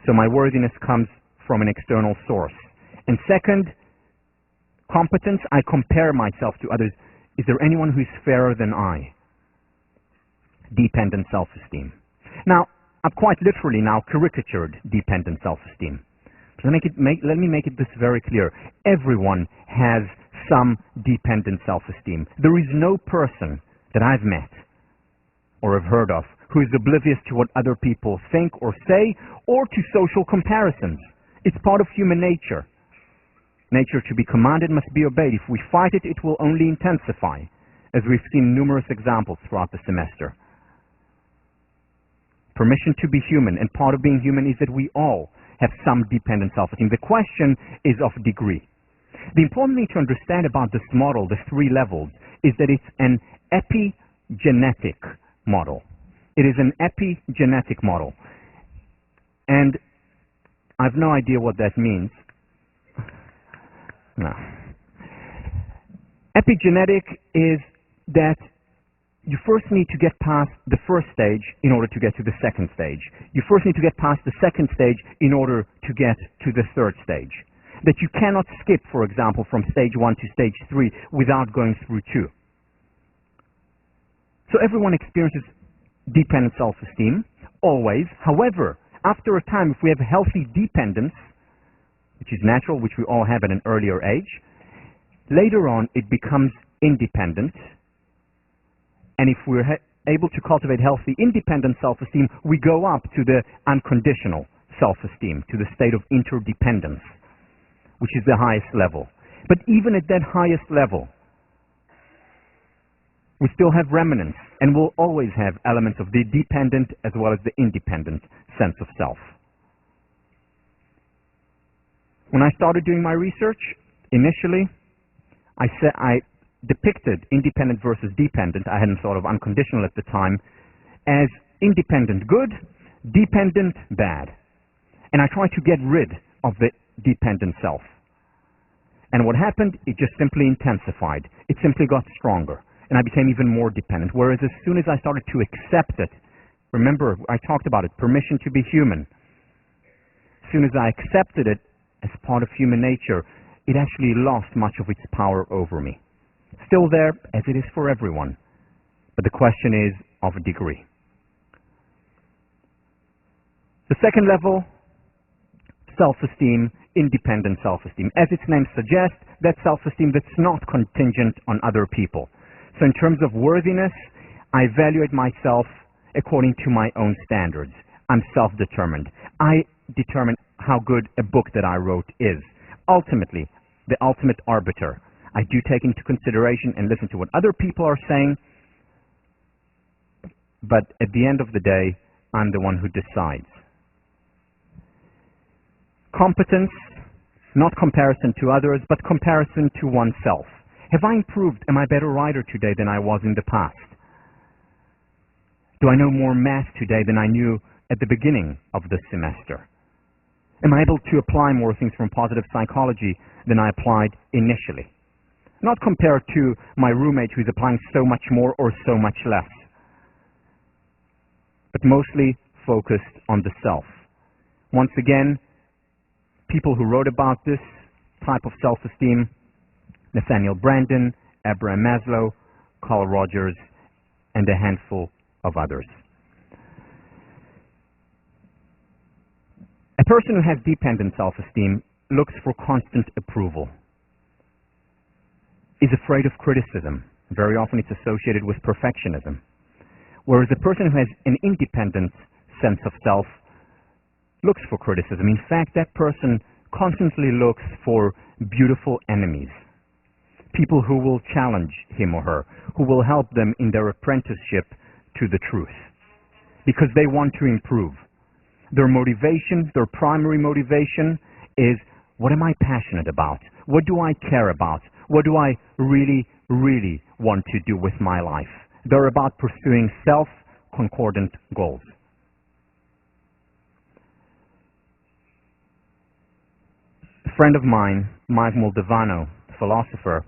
So my worthiness comes from an external source. And second, competence. I compare myself to others. Is there anyone who is fairer than I? Dependent self-esteem. Now, I've quite literally now caricatured dependent self-esteem. So let me make it this very clear. Everyone has some dependent self-esteem. There is no person that I've met or have heard of who is oblivious to what other people think or say, or to social comparisons. It's part of human nature. Nature to be commanded must be obeyed. If we fight it, it will only intensify, as we've seen numerous examples throughout the semester. Permission to be human, and part of being human is that we all have some dependent self-esteem. The question is of degree. The important thing to understand about this model, the three levels, is that it's an epigenetic model. It is an epigenetic model. And I have no idea what that means. No. Epigenetic is that you first need to get past the first stage in order to get to the second stage. You first need to get past the second stage in order to get to the third stage. That you cannot skip, for example, from stage 1 to stage 3 without going through 2. So everyone experiences dependent self-esteem, always. However, after a time, if we have healthy dependence, which is natural, which we all have at an earlier age, later on it becomes independent. And if we're able to cultivate healthy independent self-esteem, we go up to the unconditional self-esteem, to the state of interdependence, which is the highest level. But even at that highest level, we still have remnants, and we'll always have elements of the dependent as well as the independent sense of self. When I started doing my research, initially, I depicted independent versus dependent, I hadn't thought of unconditional at the time, as independent good, dependent bad. And I tried to get rid of the dependent self. And what happened, it just simply intensified. It simply got stronger. And I became even more dependent. Whereas as soon as I started to accept it, remember, I talked about it, permission to be human. As soon as I accepted it as part of human nature, it actually lost much of its power over me. Still there, as it is for everyone. But the question is of a degree. The second level, self-esteem, independent self-esteem. As its name suggests, that self-esteem that's not contingent on other people. So in terms of worthiness, I evaluate myself according to my own standards. I'm self-determined. I determine how good a book that I wrote is. Ultimately, the ultimate arbiter. I do take into consideration and listen to what other people are saying, but at the end of the day, I'm the one who decides. Competence, not comparison to others, but comparison to oneself. Have I improved? Am I a better writer today than I was in the past? Do I know more math today than I knew at the beginning of the semester? Am I able to apply more things from positive psychology than I applied initially? Not compared to my roommate who's applying so much more or so much less, but mostly focused on the self. Once again, people who wrote about this type of self-esteem: Nathaniel Branden, Abraham Maslow, Carl Rogers, and a handful of others. A person who has dependent self-esteem looks for constant approval, is afraid of criticism. Very often it's associated with perfectionism. Whereas a person who has an independent sense of self looks for criticism. In fact, that person constantly looks for beautiful enemies, people who will challenge him or her, who will help them in their apprenticeship to the truth, because they want to improve. Their motivation, their primary motivation is, what am I passionate about? What do I care about? What do I really, really want to do with my life? They're about pursuing self-concordant goals. A friend of mine, Mike Moldavano, philosopher,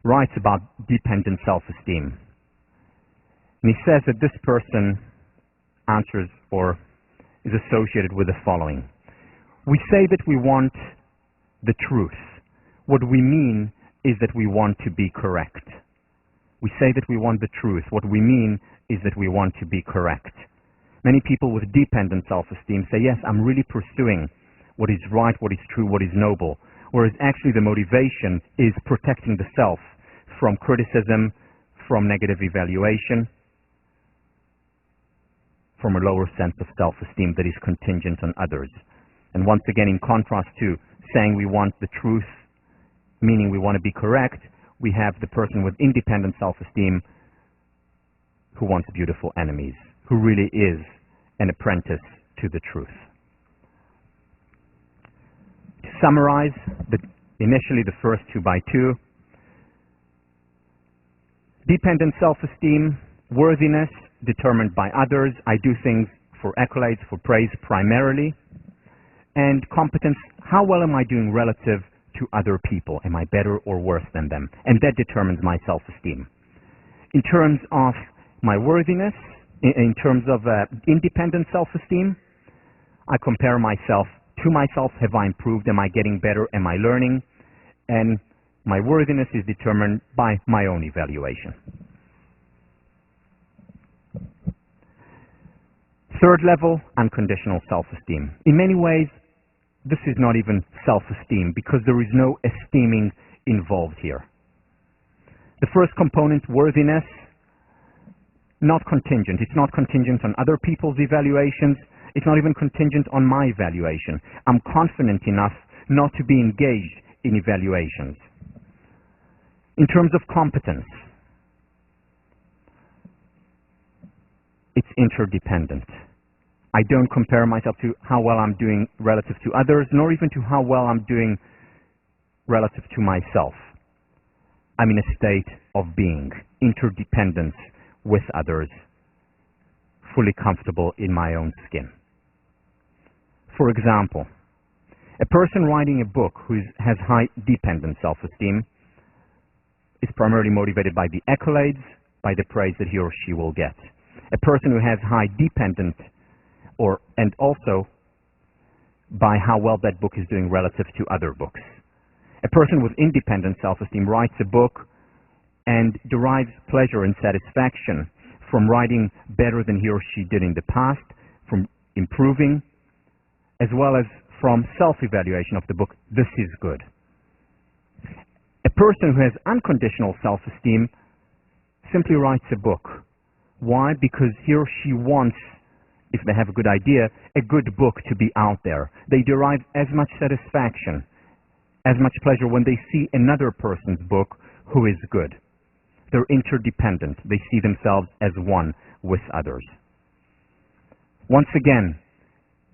writes about dependent self-esteem. And he says that this person answers or is associated with the following. We say that we want the truth. What we mean is that we want to be correct. We say that we want the truth. What we mean is that we want to be correct. Many people with dependent self-esteem say, yes, I'm really pursuing what is right, what is true, what is noble. Whereas actually the motivation is protecting the self from criticism, from negative evaluation, from a lower sense of self-esteem that is contingent on others. And once again, in contrast to saying we want the truth, meaning we want to be correct, we have the person with independent self-esteem who wants beautiful enemies, who really is an apprentice to the truth. To summarize, initially the first 2 by 2, dependent self-esteem, worthiness determined by others. I do things for accolades, for praise primarily. And competence, how well am I doing relative to other people? Am I better or worse than them? And that determines my self-esteem. In terms of my worthiness, in terms of independent self-esteem, I compare myself to myself. Have I improved? Am I getting better? Am I learning? And my worthiness is determined by my own evaluation. Third level, unconditional self-esteem. In many ways, this is not even self-esteem because there is no esteeming involved here. The first component, worthiness, not contingent. It's not contingent on other people's evaluations. It's not even contingent on my evaluation. I'm confident enough not to be engaged in evaluations. In terms of competence, it's interdependent. I don't compare myself to how well I'm doing relative to others, nor even to how well I'm doing relative to myself. I'm in a state of being, interdependence with others, fully comfortable in my own skin. For example, a person writing a book who has high dependent self-esteem is primarily motivated by the accolades, by the praise that he or she will get. A person who has high dependent and also by how well that book is doing relative to other books. A person with independent self-esteem writes a book and derives pleasure and satisfaction from writing better than he or she did in the past, from improving, as well as from self-evaluation of the book. This is good. A person who has unconditional self-esteem simply writes a book. Why? Because he or she wants, if they have a good idea, a good book to be out there. They derive as much satisfaction, as much pleasure when they see another person's book who is good. They're interdependent. They see themselves as one with others. Once again,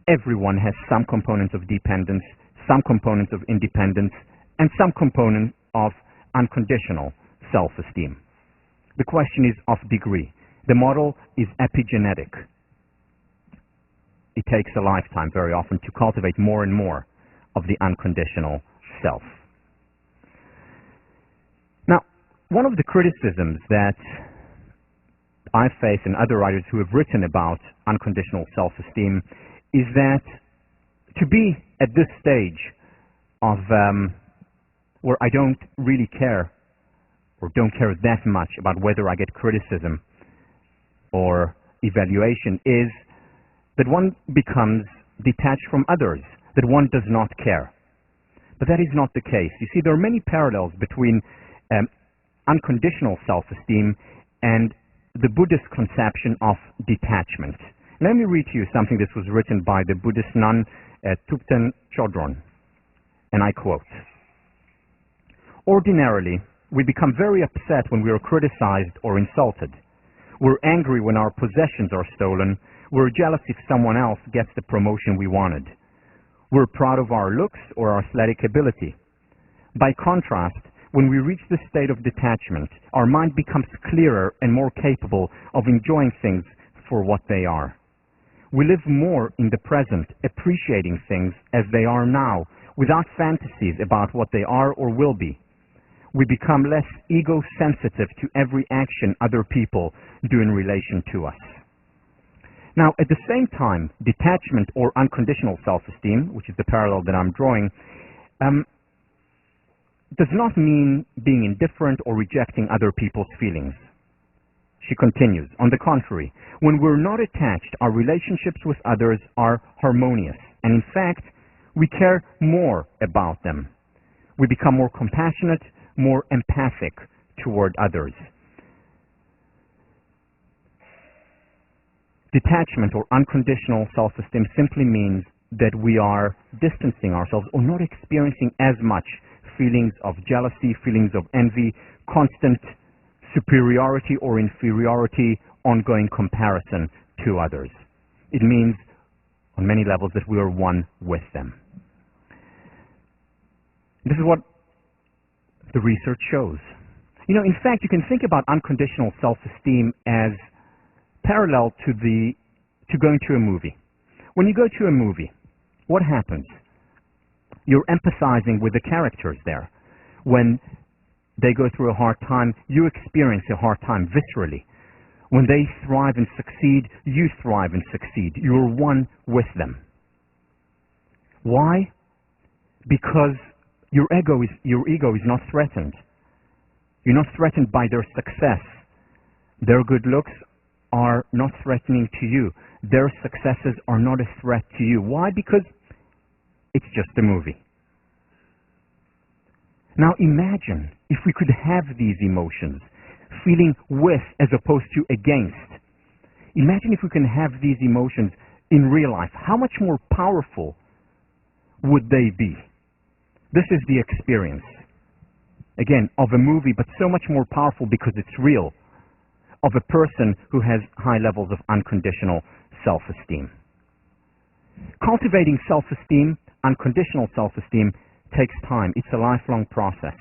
everyone has some components of dependence, some components of independence, and some component of unconditional self-esteem. The question is of degree. The model is epigenetic. It takes a lifetime very often to cultivate more and more of the unconditional self. Now, one of the criticisms that I face and other writers who have written about unconditional self-esteem is that to be at this stage of where I don't really care or don't care that much about whether I get criticism or evaluation is that one becomes detached from others, that one does not care. But that is not the case. You see, there are many parallels between unconditional self-esteem and the Buddhist conception of detachment. Let me read to you something that was written by the Buddhist nun Thupten Chodron, and I quote, "Ordinarily, we become very upset when we are criticized or insulted. We're angry when our possessions are stolen. We're jealous if someone else gets the promotion we wanted. We're proud of our looks or our athletic ability. By contrast, when we reach the state of detachment, our mind becomes clearer and more capable of enjoying things for what they are. We live more in the present, appreciating things as they are now, without fantasies about what they are or will be. We become less ego-sensitive to every action other people do in relation to us." Now, at the same time, detachment or unconditional self-esteem, which is the parallel that I'm drawing, does not mean being indifferent or rejecting other people's feelings. She continues, "On the contrary, when we're not attached, our relationships with others are harmonious, and in fact, we care more about them. We become more compassionate, more empathic toward others." Detachment or unconditional self-esteem simply means that we are distancing ourselves or not experiencing as much feelings of jealousy, feelings of envy, constant superiority or inferiority, ongoing comparison to others. It means on many levels that we are one with them. This is what the research shows. You know, in fact, you can think about unconditional self-esteem as parallel to going to a movie. When you go to a movie, what happens? You're empathizing with the characters there. When they go through a hard time, you experience a hard time viscerally. When they thrive and succeed, you thrive and succeed. You're one with them. Why? Because your ego is not threatened. You're not threatened by their success. Their good looks are not threatening to you. Their successes are not a threat to you. Why? Because it's just a movie. Now imagine if we could have these emotions, feeling with as opposed to against. Imagine if we can have these emotions in real life. How much more powerful would they be? This is the experience, again, of a movie, but so much more powerful because it's real, of a person who has high levels of unconditional self-esteem. Cultivating self-esteem, unconditional self-esteem, takes time. It's a lifelong process.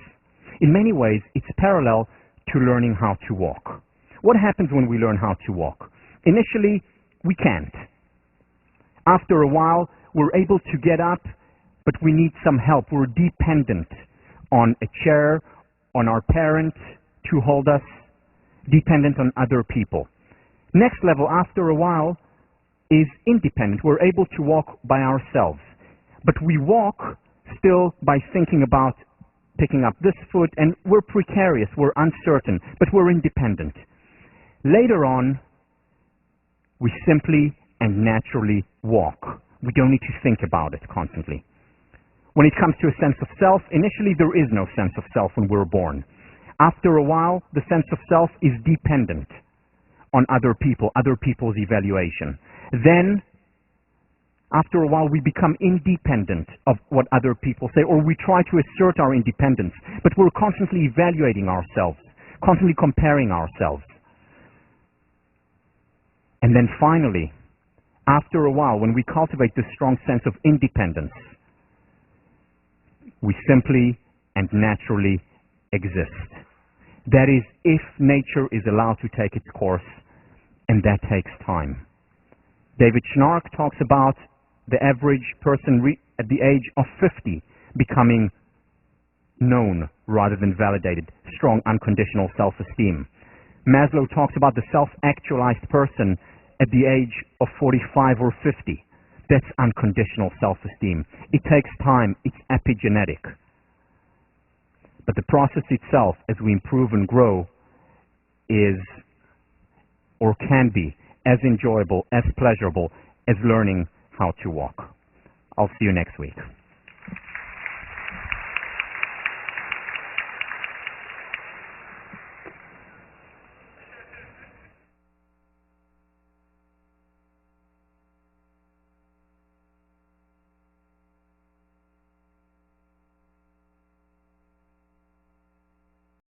In many ways, it's parallel to learning how to walk. What happens when we learn how to walk? Initially, we can't. After a while, we're able to get up, but we need some help. We're dependent on a chair, on our parent to hold us, dependent on other people. Next level, after a while, is independent. We're able to walk by ourselves. But we walk still by thinking about picking up this foot, and we're precarious, we're uncertain, but we're independent. Later on, we simply and naturally walk. We don't need to think about it constantly. When it comes to a sense of self, initially there is no sense of self when we're born. After a while, the sense of self is dependent on other people, other people's evaluation. Then, after a while, we become independent of what other people say, or we try to assert our independence, but we're constantly evaluating ourselves, constantly comparing ourselves. And then finally, after a while, when we cultivate this strong sense of independence, we simply and naturally exist. That is, if nature is allowed to take its course, and that takes time. David Schnarch talks about the average person at the age of 50 becoming known rather than validated, strong unconditional self-esteem. Maslow talks about the self-actualized person at the age of 45 or 50. That's unconditional self-esteem. It takes time. It's epigenetic. But the process itself, as we improve and grow, is or can be as enjoyable, as pleasurable as learning how to walk. I'll see you next week.